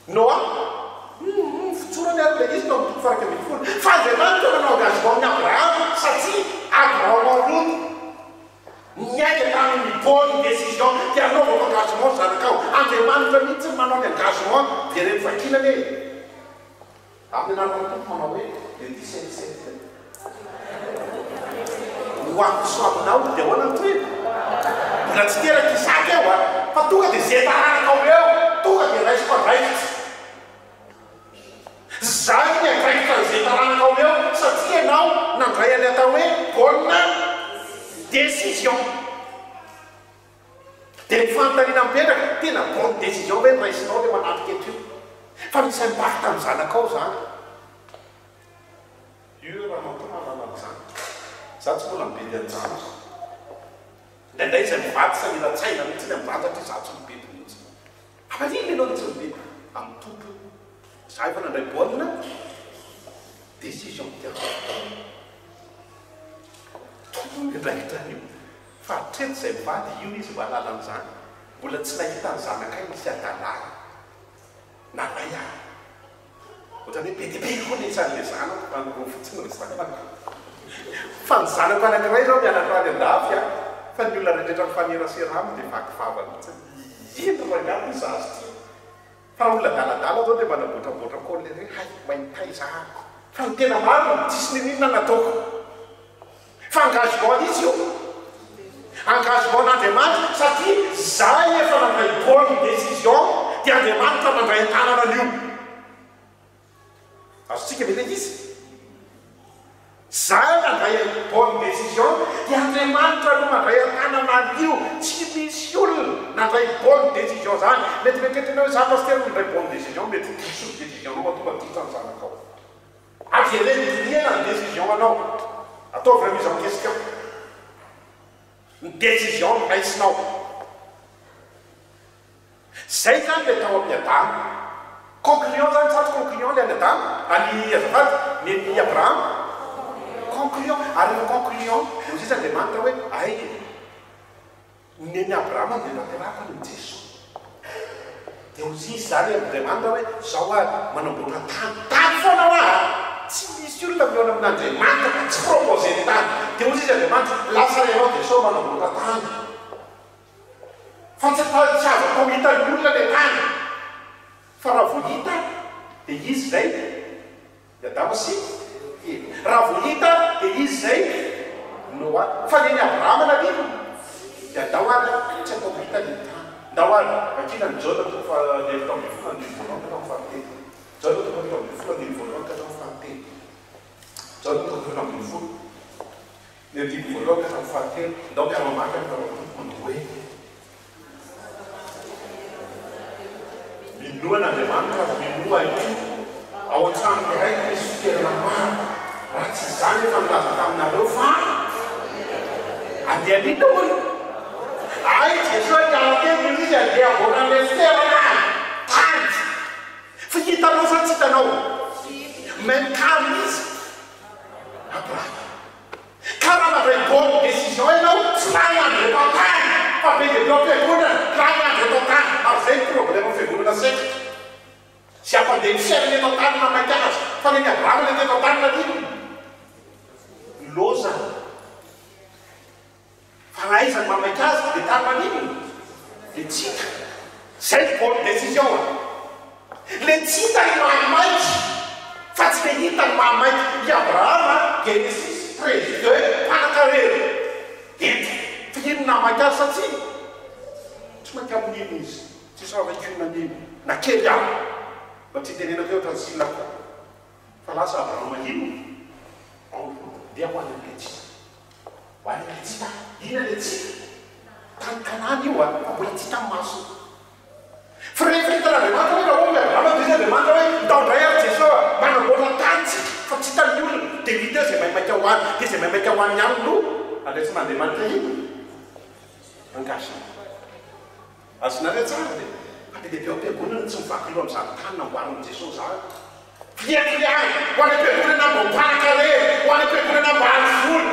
Noa fitsorany ary le izy tao amin'ny toko faraka ambin'ny folo fa Andriamanitra nanao engagement amin'ny Abraham satria Abraham aloha niaika tamin'ny bonne décision dia anaovako engagement zanakao. Andriamanitra mihitsy manao ny engagement dia reny vakinany e amin'ny anarana tompo manao hoe le 17 ho ampiso aminao dia hoana ny toena mbola tsy teraka Isaka eo a fa tonga dia zay taranakao eo tonga dia raisiko andraikitsy zay ny andraikitra zay taranakao eo satria ianao nandray any atao hoe bonne décision. Dia ny fanontaniana mipetraka tena bonne décision hoe raisinao le manatrika eto fa misy impact amin'ny zanakao zany io raha mampanarana zany za tsy mbola mibedy anjana ndraindray zay mivady sa mila tsaina mihitsy ny amin'izany satria za tsy mibedy mihitsy afaniny ianao ny tsy mibedy amin'ny tompo za efa nandray bonne décision ndraikitra io fa treto zay mivady io izy mba halala an'izany mbola tsy nahita ny zanakay misy adalàna na ray ahy ohatrany hoe be dia be koa nisan'le zanako fa no fotsiny ny zanako fa ny zanako anankiray zao mianatrany andafy a fa ny olona rehetra mifanerasera aminy dia vakivava mihitsy ino rangano izy azy ty fa olona daladala zao dia manabotrabotra koa le hoe hay maintai zahako fa ny tena maro tsisy ninina nataoko fa engagement izy io engagement n'Andriamanitra satria zay efa nandray bonne décision dia Andriamanitra mandray an-tanana an'io azotsika ve le izy zay nandray bonne décision dia Andriamanitra no mandray an-tanana an'io tsy misy olona nandray bonne décision zany mety meketrina hoe za pasteur nandray bonne décision mety diso décision anao matonga ditra ny zanakao ajereny diniena ny décision anao ataovy remise en question ny décision raisinao zay zany le tao amin'ny Adama conclusion zany saty conclusion le any Adama any azafady ny Abraham conclusion ary ny conclusion no zay Andriamanitra hoe ay neny Abraham dia nateraka ny Jesos dia ozy izy zany Andriamanitra hoe zao a manamboatra tany foana ho a tsy misy olona miona amin'Andriamanitra ka tsy proposé ny tany dia ozy izy Andriamanitra lasa ianao dia sao manamboatra tany fa tsy azoko hita ny olona le tany fa raha vo hita dia izy zay Adama sy raha vo hita dia izy zay Noa fa neny Abraham nanino dia andao ary tsy atao hita ny tany ndao ary akina ny Jona toko fa lefitra amin'ny folo andiny voalohany ka hatramin'ny fahatelo Jona toko lefitra amin'ny folo andiny voalohany ka hatramin'ny fahatelo Jona toko lefitra amin'ny folo ny andiny voalohany ka hatramin'ny fahatelo ndao miara-mamaky amin'ny tompo hoe minoana Andriamanitra minoa io ao an-trano raiky misy fitoerana maro raha tsy zany efa milaza taminareo fa andeha anina olo ay Jesosy karakely izy andeha avoakan'le fitoerana tany fa hitanao sa tsy hitanao même kamo izy Abraham karaha mandray bonne décision ianao tsy raha andro eto an-tany fa be dia beo am-piangonana raha andro eto an-tany ary zay ny problème am-fiangonana saika sy ampandeha fiainana eto an-tany mamaky azy fa neny Abraham le teto an-tany nanino loza fa raha izany mamaky azy dia tany manino le tsika zay bonne décision le tsika ny mahamaiky fa tsy le hita ny mahamaiky i Abrahama Genesis 13 mpanan-karena ety fa ino namaky azy satria tsy mainka amin'ino izy tsy savakinan'ino na kely aho mba tsy tenenako eo ohatrany silako fa lasa Abrahama ino dia ho any le tsika ho any le tsika ina le tsika tany Kanany io a fa mbola tsika amin'ny maso fa rehefa hitan'Andriamanitra hoe raha omby Abrahama dia izy Andriamanitra hoe ndaondray ary Jesosy manamboatra tany tsika fa tsy hitan'ny olona dia vita eo zay maimaika ho any dia zay maimaika ho any ihany no andraisana Andriamanitra ino angasina azonareo tsara dia apedebe ao am-piangonana tsy mivaky loha amin'izany tany namboarin'i Jesosy zany fiatriany ho any am-piangonana mbo mpanan-karena ho any am-piangonana mba haly voly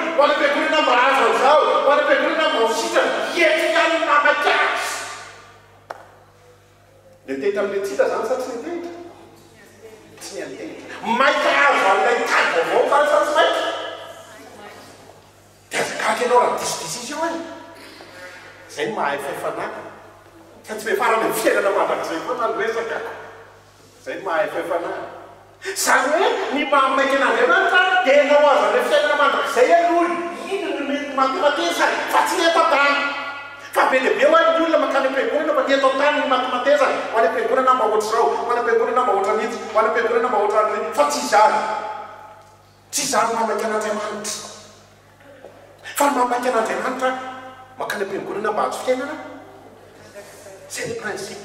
mitendrika amin'le tsika zany sa tsy nitendra tsy niantendra maika azo an'ilay tady vaovao fa sa tsy maika dia azakaky ianao raha disodisisy io any zay ny mahay fahefanahy ka tsy vefarany ny fiainana mandrak'izay koa na nyresaka zay ny mahay fahefanahy zany hoe ny mamaiky an'Andriamanitra dia ianao azo an'ilay fiainana mandrak'izay aloha iny no mety matematesa fa tsy ny eto tany fa be lehibe ho any ny olona makany am-piangonana fa ny eto tany ny matematesa ho any am-piangonana mba ohatry zao ho any am-piangonana mba ohatry an'ity ho any am-piangonana mba ohatry an'iny fa tsy zany mamaiky an'Andriamanitra fa ny mamaiky an'Andriamanitra makany am-piangonana mba azo fiainana zay ny principe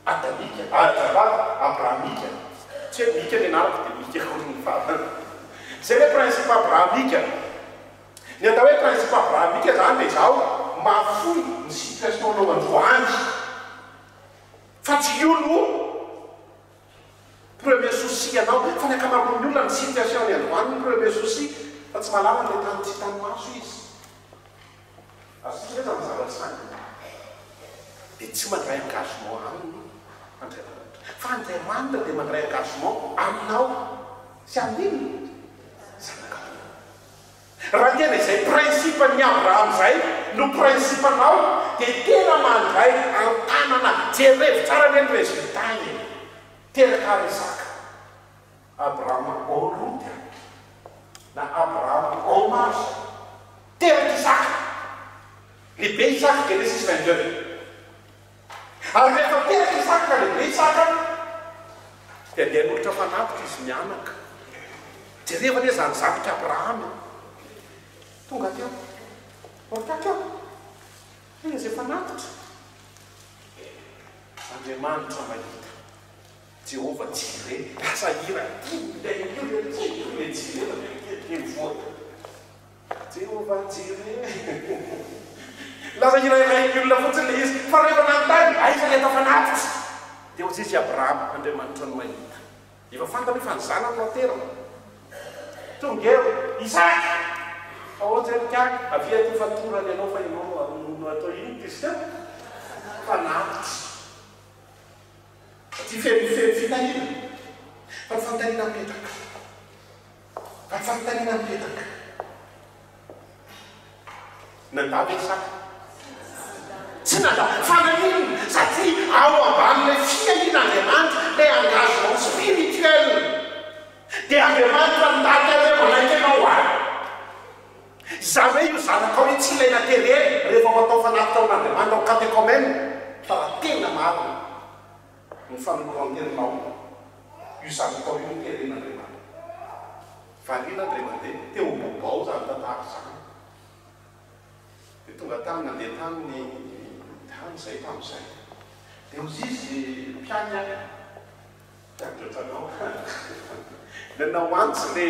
adamika abrahamika tsy hoe mika ny anarako dia mika kony fa zay le principe abrahamika ny atao hoe principe abrahamika zany dia zao mafoy ny situation anao androany fa tsy io no premier souci anao fa ny akamaroan'ny olona ny situation ny androany ny premier souci fa tsy malama le tany tsy tany maso izy asika zany zava-tsany dia tsy mandray engagement aminy Andriamanitra fa Andriamanitra dia mandray engagement aminao sy amin'iny zanakao raha tena izay principe ny Abraham zay no principe anao dia tena mandray antanana jerevy tsara ny ny résultat iny teraka resaka Abraham en route na Abraham en marche teraka Isaka lehibe Isaka Genesis 22 ary rehefa teraka Isaka lehibe Isaka dia andeha n'olotra fanatitra izy mianaka jereva le zany zavitra Abraham tonga teo ortakeo ina izay fanatitra Andriamanitra mahita Jehova Jire lasa hira le Jire mivoaka Jehova Jire lasa hira iray olona fotsiny le izy fa rehefa nanontany aiza le atao fanatitra dia ho tsisy Abraham Andriamanitra no mahita efa fantany fa ny zanany aterana tonga eo Isaka ohatsy ka avia ty fatorany ianao fa ianao no atao iny izy teo fanatitra ty fitahina fa ny fanontaniana mipetraka fa ny fanontaniana mipetraka nandava Isaka tsy nandava fananiny satria ao amban'ilay fiainan'Andriamanitra lay engagement spirituel dia Andriamanitra mitady azy manaiky ianao ary zany hoe io zanakao hoe tsy ilaina terena rehefa matao fanatitra ao n'Andriamanitra ao catéchomène fa raha tena maro ny fanoloran-terinao io zanakao io ny teren'Andriamanitra variana ndray mandeha teo bobao zany tantara zany dia tonga tany nandeha taminy tany zay tamin'izay dia ozy izy mpiany any pianydretanao nanao antsy le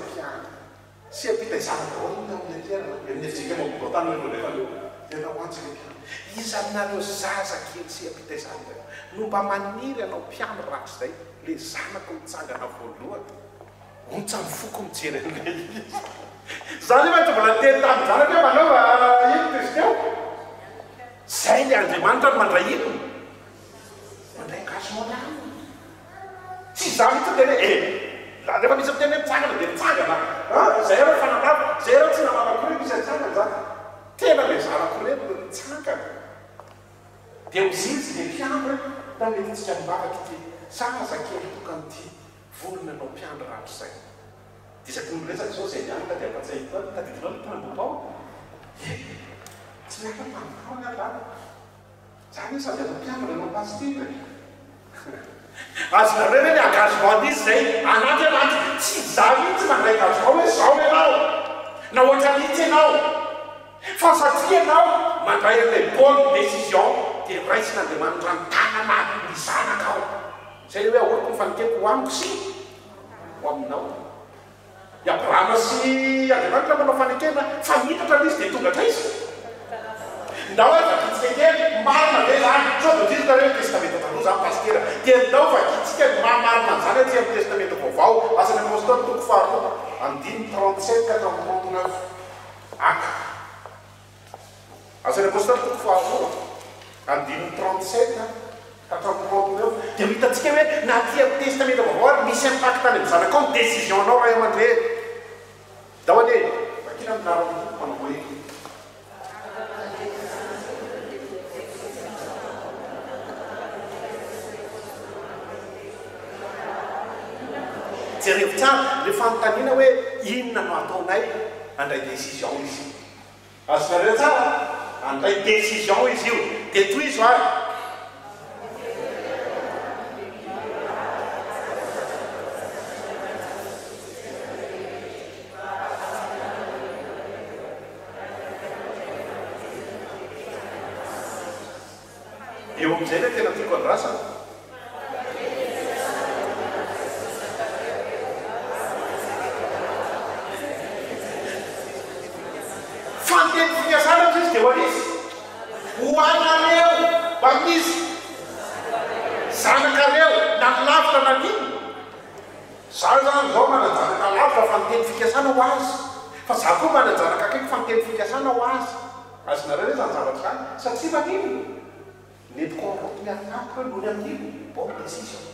mpiany sy apita zanaka ao iny amin'ny toerana amin'nyjika mabobao tany rehefa nanao antsy le mpiany izy aminareo zaza kely sy apita zanaka no mba maniry anao mpiano ratsy zay le zanako mitsangana voalohany ontsy mifoko mijery an'le izy zany efa tsy mbola teny tamin'ny zanaka hoe manao ino izy teo zay le Andriamanitra no mandray ino mandray engagement aminy tsy zany tsy teny hoe rehefa misy miteny hoe mitsangana dia mitsangana zay reo fanandrava zay reo tsy namanako reo misy atsangana zany tena le zanako reo no mitsangana dia mizizy le mpiandro da mety tsika mibavaka ity saza kely tokan'ity volona anao mpiandro ratro zay dia isaky nyresaka zao zay mianaka dia ampatsahita tadidinao le tambobao tsy miaka tambobao ny alana zany hoe sady azo mpiandro anao pastira azonareo hoe ny engagement izy zay anaty tsy za mihitsy mandray engagement hoe zao ianao na ohatra mihitsy ianao fa satria ianao mandray an'ilay bonne décision dia raisin'Andriamanitra ny tanana ny zanakao zay le hoe aoriko ny fanikeko ho amiko sy ho aminao i Abrahama sy Andriamanitra manao fanekena fa mitatra izy dia tongatra izy ndao hoe vakitsika kely marina ve zany sao dodisy nareo testamenta taloha zany pastera dia ndao vakitsika marina zany aty amin'ny testamenta vaovao asany apôstôly toko faharoa andiny 37 ka 39 aka asany apôstôly toko faharoa andiny 37 katraporopona eo dia hitantsika hoe na ty amin'ny testamenta vaovao misy impact any amin'ny zanaka ao ny décision-nao ray aman-dreny dao ane vakina amin'narao manao hoe jereo tsara le fanontaniana hoe inona no ataonay andray décision izy azonareo tsara andray décision izy io dia toy izy ary eo amin'izay le tena tiako andrasana fanteny fiasana izy dia hoanisy hoanareo mba misy zanakareo na lavitra naniny zaho zany zao manajanaka lavitra fanteny fikasana ho azy fa za koa manajanaka akaiky fanteny fikasana ho azy azonareo hoe zany zavatra zany satria manino mety comportement nony amin'io bon décision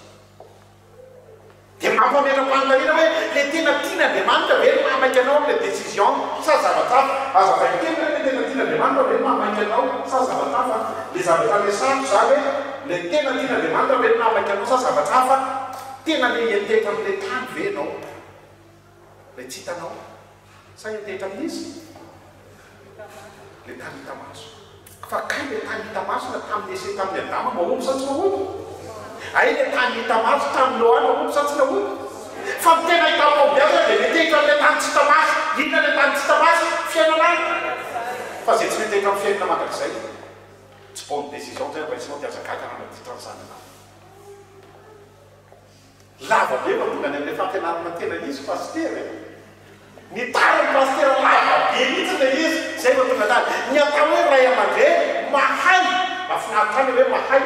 dia mampametra-panontaniana hoe le tena tiana Andriamanitra ve no mahamaika anao le décision sa zavatra hafa azavaiteny hoe le tena tiana Andriamanitra ve no mahamaika anao sa zavatra hafa le zavatra le sato za hoe le tena tiana Andriamanitra ve no mahamaika anao sa zavatra hafa tena le enteka amin'le tany ve anao le tsy hitanao sa enteka amin'izy le tany hita maso fa kay le tany hita maso na tamin'ny ese tamin'ny Adama mahomby sa tsy mahomby ay le tany hita maso tamin'ny Noa mahomby sa tsy mahomby fa ny tena hita mahomby azy dia metehitra amin'le tany tsy hita maso inona le tany tsy hita maso fiainanay fa zay tsy metehitra amin'ny fiainana mandrakizay tsy bonne décision zay mba isinao tiazakaka nanaditra ny zanana lava be matonga any amin'le fampianarana tena izy paster ny tara ny paster lava be mihitsy le izy zay matonga tany ny atao hoe ray aman-dreny mahay mahafinaritra any hoe mahay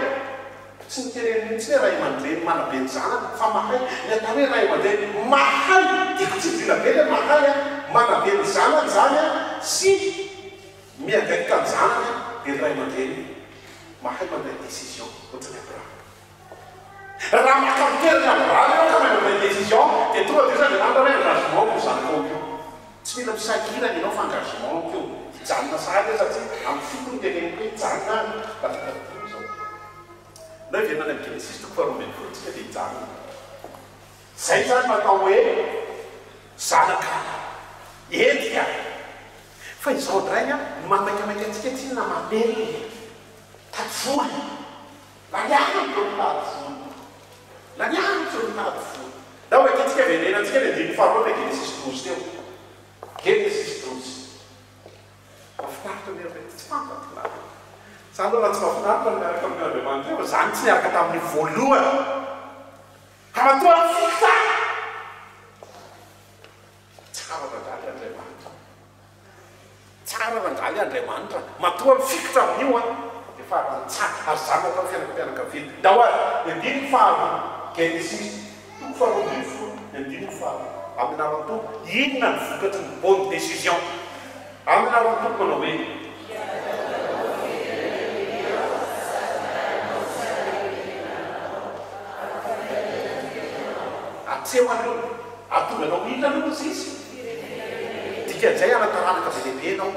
tsy nitereny mihitsy hoe ray aman-dreny manabe ny zanany fa mahay ny atao hoe ray aman-dreny mahay tiako tsy dina be le mahay a manabe ny zanany zany a sy miagaika ny zanany a dia ray aman-dreny mahay mandray décision ohatrany Abraham raha makamiterina Abraham eo ka manandray décision dia tonga dia zany Andriamanitra hoe engagement ko zanakao io tsy mila misakirana ianao fa engagement keo hijanona sahady satria amin'ny fitony teneny hoe hijanona zao na hivenana amin'ny Genesis toko faharoa ambin'ny folo tsika dia hijanona zay zany matao hoe zanaka etika fa izao ndray a mamaikamaiky antsika tsy na mamely tadivoly lanianitro ny tadivoly lanianitro ny tadivoly da hoe atsika venena antsika le dimy faharoa le Genesis 12 teo Genesis 12 mafinaritra miaraka tsy fantatiko zany aloha raha tsy mafinaritra miaraka amin'ny Andriamanitra eo zany tsy niaraka tamin'ny voalohany ka matoa fita tsara randraly Andriamanitra tsara randraly Andriamanitra matoa mifikitra amin'io a dia faharantsaka ary zany atao fianakaviana da hoe andiny faharoa Genesis toko faharoa ambin'ny folo andiny faharoa amin'ny narantoa inona ny vokatry ny bonne décision amin'ny narantoa manao hoe atseho aloha atonga anao inona aloha izy dikan'izay anataranaka be lehibe anao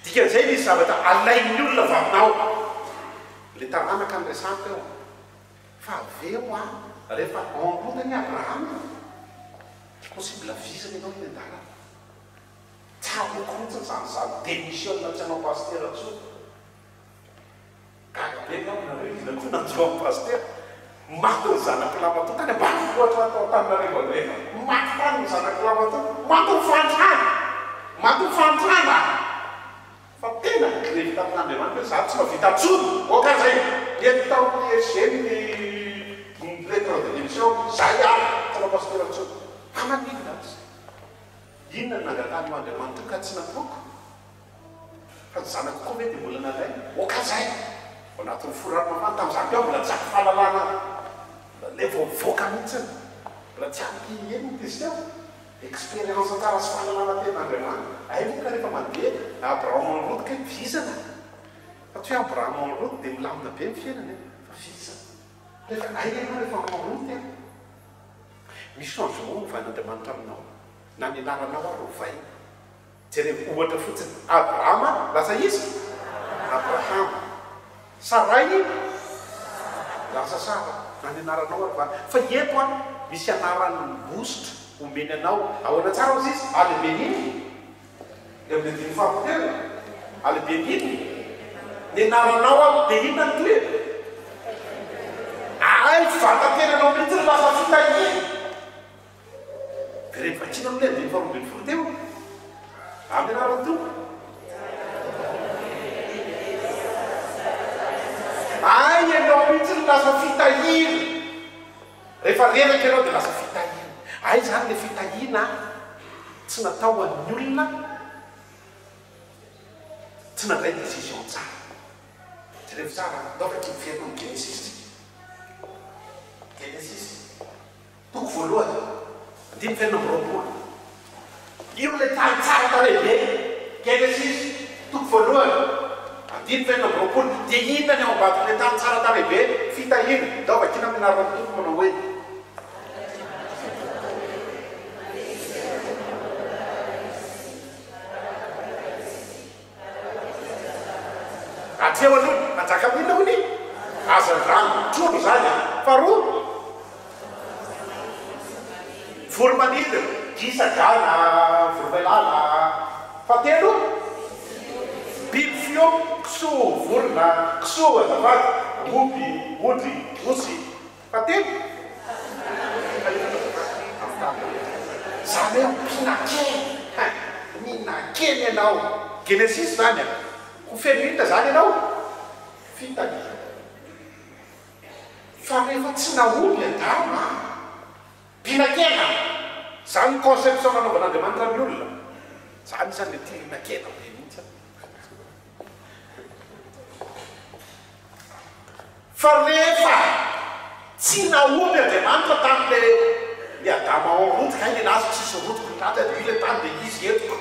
dikan'izay misy zavatra alain'ny olona vavinao le taranaka ny resanta eo fa aveo a rehefa enroutany Abraham possible visany ianao iny an-dalana tsara lokorotsiny zany zany démissionna tsy anao paster atso gaga be nao nareo izy nakoa nanjoa amin'ny paster maty ny zanak'Ilamatoa tany ambany voatra atao taminareo andrena maty tany ny zanak'Ilamatoa maty ny fantrana maty ny fantrana fa tena grevy tamin'Andriamanitra hoe za tsy mavita atsony oka zay ety tamin'ny egeny ny lettre de démission zay ary tsy anao paster atsony hamanina azy inona ny nangatany Andriamanitra ka tsy natoko fa ny zanako koa mety mbola nalay oka zay ao anatin'ny forarina mafana tamin'izany ao mbola tsako fahalalana le voavoaka mihitsiny mbola tsy ampy eniny izy teo expérience tsara sy fahalalana ten'Andriamanitra ay moka rehefa mandeha Abraham en route ka visana fa tsy hoe Abraham en route dia milamina be ny fiainana fa visa rehefa aianao rehefa maroty a misy changement nyvain'andriamanitra aminao na nianaranao ary rovay jere ohatra fotsiny abrahama lasa izy abrahama saray lasa sara na nianaranao ary vany fa eto a misy anarany bositra omeny anao ahoana tsara ozy izy alebeniny de amin'ny dimy fampotena alebeniny nianaranao a de inona ny toe ay vatatenanao mihitsy ny lasa fitahiny rehefa tsina amle dimy faroambiny folo teo amin'ny anarany to ay ianao mihitsy ny lasa fitahina rehefa reraky ianao de lasa fitahina ay zany le fitahina tsy natao an'ny olona tsy nandray décision tsara tsy rehefa tsara daofaky mifiaina ny genesis toko voalohany dimy fiaina am'roapolo io le tany tsara talehibe genesis toko voalohany dimy fiaina am'roapolo de inona ny ao ambatiko le tany tsara talehibe fitahina daovakina aminarany toko manao hoe atreo an'olo manjaka minona hony azandrano trondro zany faharoa voromanidina gisagana voromailala fatelo biby fio kiso vorona kiso azavady omby ondry osy fatelo zany hoe mpinakeny minakeny ianao genesis zany ho feminina zany ianao fitahina fa rehefa tsy naomby adama mpinakena zany conception nanaovan'andriamanitra amin'ny olona zany zany le tinakena be mihitsy fa rehefa tsy naomby andriamanitra tamile le adama ao rotika ay le nazy tsisy rotiko nata ile tany de izy etoko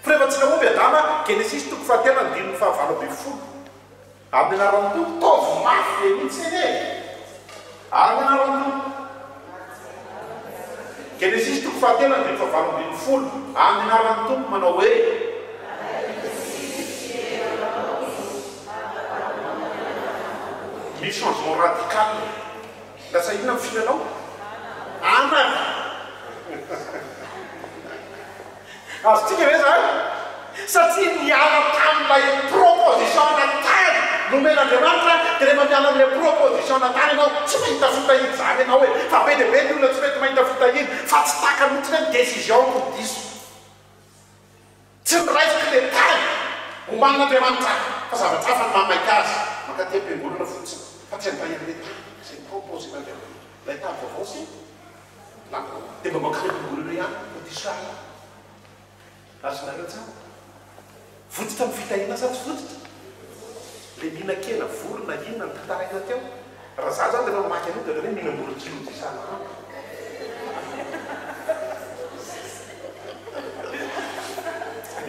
fa rehefa tsy naomby adama genesis toko fahatelo andininy fahavalo amby folo amin'ny anarany toko taovy mafy be mihitsy eny e amin'ny anarany toko genesis toko fahatelo andininy fahavalo amby folo amin'ny anarany toko manao hoe misy changement radical lasa inona mifinanao anaka azotsika hoe zany satria miala tamilay proposition natany nomen'andriamanitra de rehefa miala amle proposition natany anao tsy mahita fitahiny zany anao hoe fa be de be ny olona tsy mety mahita fitahiny fa tsy taka mihitsy hoe décision ko diso tsy miraisaky le tany hombanin'andriamanitra fa zavatra hafa ny mamaika azy makaty am-piangolona fotsiny fa tsy anivahiny le tany zay proposé n'andriamanitra lay tany vavaosy de mba makany am-piangolona ihany ho diso ahy azonareo tsara fototra amy fitahina sa tsy fototra le mihinan-kena vorona inona ny pitaraina teo raha za zany rehefa mamaky an'io de le hoe mihinam-borotsiloty isana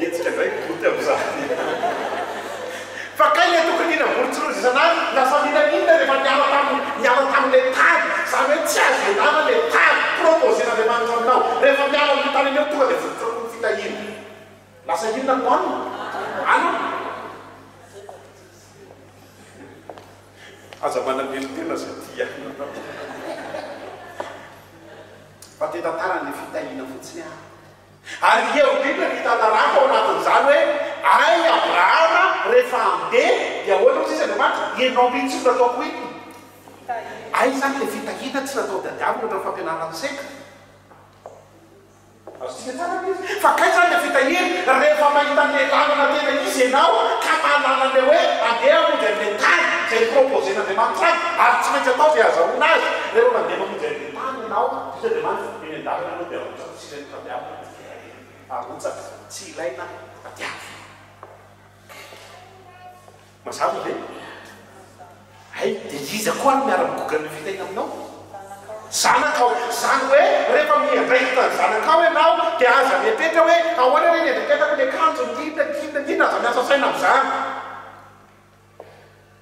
etsika ndray boty am'zany fa kay le tokony mihinam-borotsiloty isanany lasa mihinan'inona rehefa miala tamile tany zany hoe tsy azo enana le tany proposé-n'andriamanitra aminao rehefa miala amin'ny tany aneo tonga de fototra fitahina lasa inona no anina ana aza manamelo tena za tia fa tetantarany fitahina fotsiny ary eo dina nitantarako ao anatin'izany hoe ay abrahama rehefa andeha dia ahoana ozy izy andriamanitra ianao mihitsy no nataoko itiny ay zany le fitahina tsy natao dadiavina otra fampianarany seka fa kay zany le fitahina rehefa mahita le lalana tena izy ianao ka mahalalane hoe andeha amonjy amle tany zay proposé-n'andriamanitra any ary tsy maintsy atao zay azahoana azy rehefa mandeha mamonjy amle tany ianao izy andriamanitra eny an-dalana anao de tsisy tadiavina arotsaka tsy ilaina tadiavina mazava ve ay de iza koa no miara-migogany fitahina aminao zanakao zany hoe rehefa miandraikita ny zanakao ianao de aza mipetra hoe ahoana reny endriketako le kanjo ndina aza miasa saina am'zany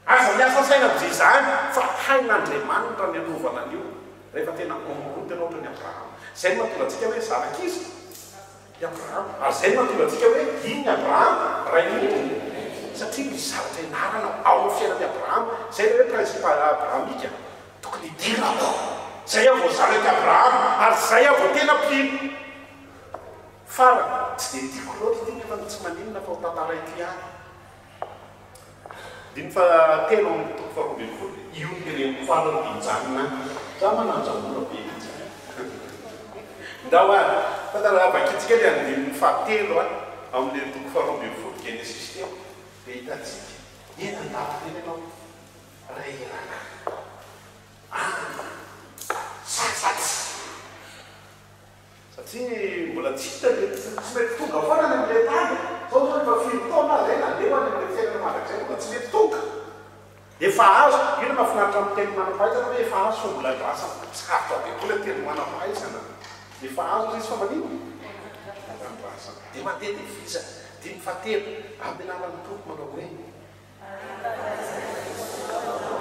aza aza miasa saina be zany fa hain'Andriamanitra ny anaovana an'io rehefa tena omony tena ohatra ny Abraham. Zay no mahatonga antsika hoe zanakizy i Abraham. Ary zay no mahatonga antsika hoe iny Abraham rain'iny satria misy zavatra ianarana ao amin'ny fiainan'i Abraham. Zay le hoe principe abrahamika tokony hidirina atao. Zay aho vao zanaky Abraham ary zay aho vao tena mpino. Farany tsy dia tiako loatra ity nefa tsy maninona fa ho tantara ity any. Dimy fa telo amin'ny toko faharoa ambin'ny folo io ny teneniko farany mijanona za mananjamoana be mihitsy. Ndao ary tantara vakitsika le andininy fahatelo amin'ny toko faharoa ambin'ny folo Genesis teo dia hitantsika ena ndato teny ianao ray irana sasatsy satria mbola tsy hita tsy mety tonga foana ny amin'ilay tany. Zao zao efa 5 taona zay nandeha any amin'ilay fiainana mandrakizay mbola tsy mety tonga. Efa azo io no mahafinaritra amin'ny teny manam-pahaizana hoe efa azo fa mbola grasa sarotra be koa le teny manam-pahaizana. Efa azo izy fa manino manam-pahaizana dia mandeha dia visa 5-7 ampianaran'ny tompo manao hoe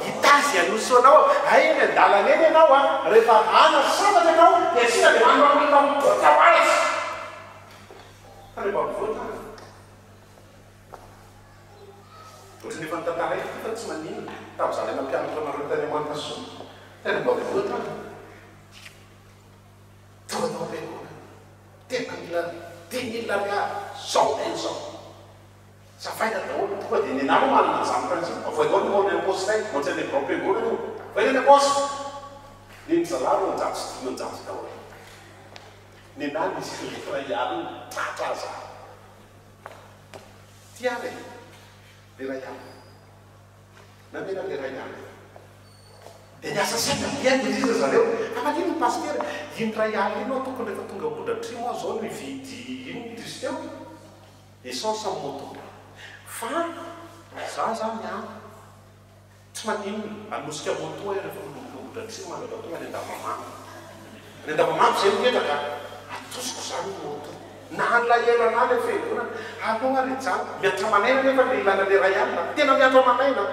hitazy anosoanao ay eny an-dalana eny ianao rehefa ana sasatra ianao dia asina dia manao boka hoazy fa rehefa mivoatra ohatry nefa nitantara ety fa tsy manino tamin'izany ana mpianatra nareo tany amantasoa tena mba mivoatra tonga tao am-pianona tena mila tenila ria zao teny zao safaina daholo tonga dia ny nama manana zany principe voalohany moa ny aposy ray moa tsy any grand-piangoana io fa eny aposy ny mizalaro manjato sy dimy manjato daholo ny nany misy ray alina tratra aza tiare le ray alina namena le ray alina dia niasa saina miadirira zareo amanino ny paster iny ray alina ino tokony rehefa tonga ambodratrimo aho zao mividy ino izy teo essence amin'ny moto fa za zany tsy manino anosika moto rehefa milobodratrimo manaka tonga ny andavamamy ny andavamamy zay mipetraka atosiko zany moto na an'lahelana le fiangonana anao ary zany miatra manaina nefa le ilana le ray alina tena miatra manaina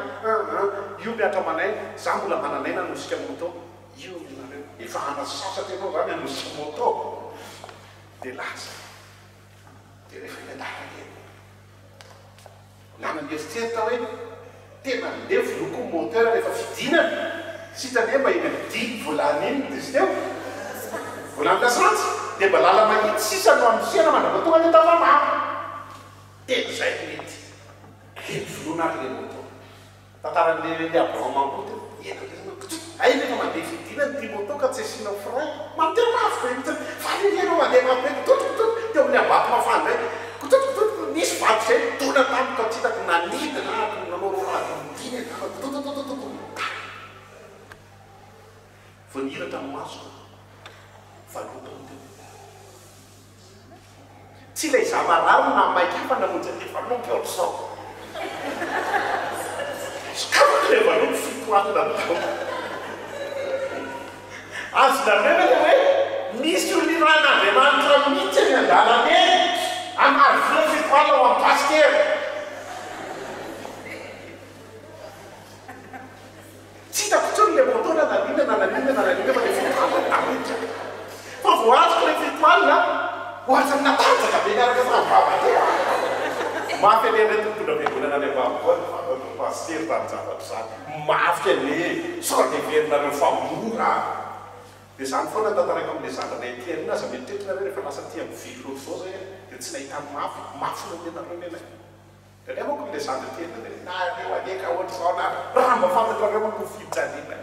io miatra manaina za mbola mananaina anosika moto io nareo efa anasasatra ianao zany anosika moto dia lasa dia rehefa miandara eny nanan'eritreritra hoe tena ndeha viloko moteur rehefa fidinana sitany hoe mba eny amidy volany iny izy teo volany lasantsy dia mba lala mahitsy sisa no amisiana mandrapa tonga ny tavamamy tena zay mety le volona ary le moto tantaran'le Abraham amboty ena ay nefa mandeha fidinany ty moto ka tsy asiana frein mandeha mafy be mitsy fa ianao mandeha mafy be totototo teo amin'ny abato mafana zay totototo nisy vato zay tona tamiko tsy hitako nanidina nanao rorady midiny totototototo voniratra amin'ny maso valotany teo tsy ilay za mararo na maika fa namonjy le valompo ohatr'izao skafaka le valompo fitoanana tao azo nareo hoe misy oliran'Andriamanitra mihitsy ny andalana eny anarivina fitoanana ao amin'ny paster tsy hitako tsony le motora naninana fa le fitoanana namitra fa voazoko le fitoanana ohatrany natanjaka be niaraka fambaba teo mafy an'eny tontondra fiangonana any ambanivoany paster tany zavatra zany mafy ane sao dia verinareo famora dia zany foana tantarako amin'le zanana etienina aza mieritreritrina rehefa lasa tia mivily loatra zao zay dia tsy nahitany mafy no menareo nena dia le mako le zanana etienina dia nareo aneka ohatr'izao na raha mba fantatrareo manko fijanina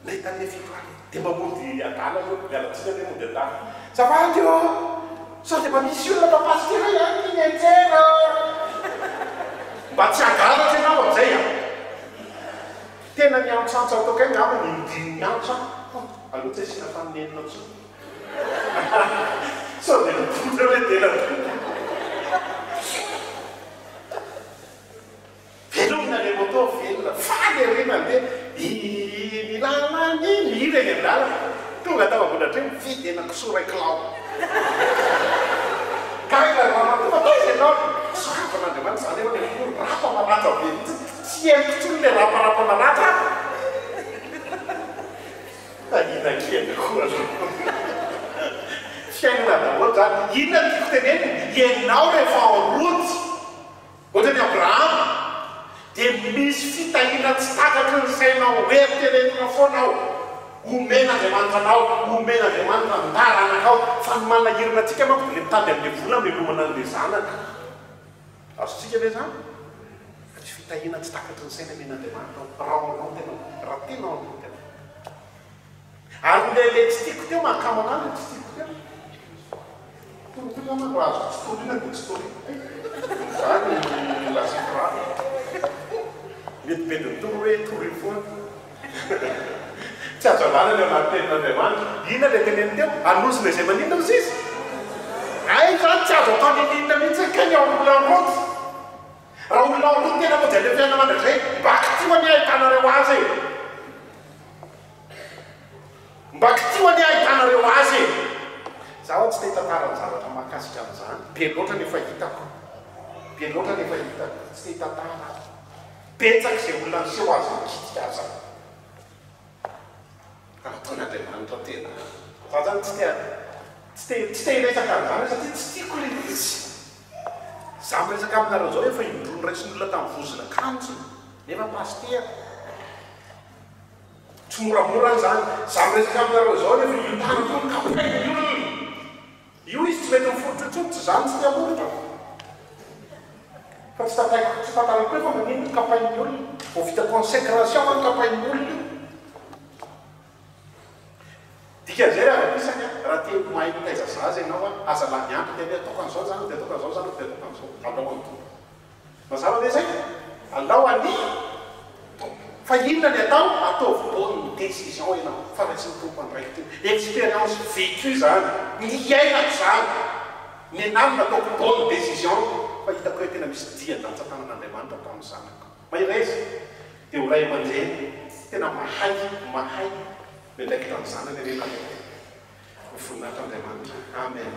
nahitan'le fitoany dia mamondy adala io mialatsika le mody adala zavady io sao dia mba misy olona papastera ihany iny anjera mba tsy agalatra ianao am'izay tena miantsantsa ataoko eny ngamba ny midiny miantsa aloha tsy asiana faninenina tso sao dia natondra hoe tena velomina le moto velona faly rena dia milana ny mireny andala tonga tao ambodratra hoe mividy ena kisoray kilao karanamatonga taizy ianao sorafan'Andriamanitra zany efa le rapa malatra be mihitsy tsy tsy haiko tsony le raparapana ratra inona kely koa fiainana daholo zany inona tiako teneny ianao rehefa roty ohatra ny Abrahama dia misy fitahina tsy takatry ny sainao hoe tenenina foanao omen'Andriamanitra anao omen'Andriamanitra ndaranakao fa ny manahirana antsika manko le mitady amin'le vola melomana an'le zanaka azotsika le zany fa tsy fitahina tsy takatry ny saina men'Andriamanitra rahanao tena raha tena anao tena ary le tsy tiako teo mahakamo an'azy tsy tiako teo torotoro manko azo tsy torina dia tsy torina zany lasitra mety toro hoe toroy foana tsy azo alana le anaty tenin'Andriamanitra inona le teneny teo anosina izay maninona izy izy ay zany tsy azo atao nininona mihitsy kany ao olona roty raha olona roty tena moa jale fiaina mandrakizay mba kitio any ahitanareo azy e mba kitio any ahitanareo azy e zaho tsy te tantarany zavatra mahakasika an'izany be loatra ny efa hitako be loatra ny efa hitako tsy te tantara betsaka izay olona niseho azy mikitika aza ataon'Andriamanitra tena za zany tsy te hiresaka an'izany satria tsy tiako le izy za miresaka aminareo zao efa indrony raisy olona tamin'ny vozona kanjo nefa pastera tsy moramora zany za miresaka aminareo zao nefa iotana ko ny kapain'olona io izy tsy mety miforitry tsy zany tsy tiamoritra fa tsy tantarako hoe fa manino ny kapain'ny olona vo vita consécration ny kapain'ny olona dika zay raha ampisany raha te mahay mitaiza zaza ianao aza lany andro tena ataoko an'izao zany dia ataoko an'izao zany dia ataoko an'izao alao an'to mazava le zay alao any fa inona ny atao bonne décision ianao fa raha tsy mitompo andraiky teo expérience vécue zany niainako zany ny anamy nataoko bonne décision fa hitako hoe tena misy dia-datsatanan'Andriamanitra tamin'ny zanako mairaizy dia ho ray aman-dreny tena mahay le ndraiky tamin'ny zanany rena voninahitr' Andriamanitra amen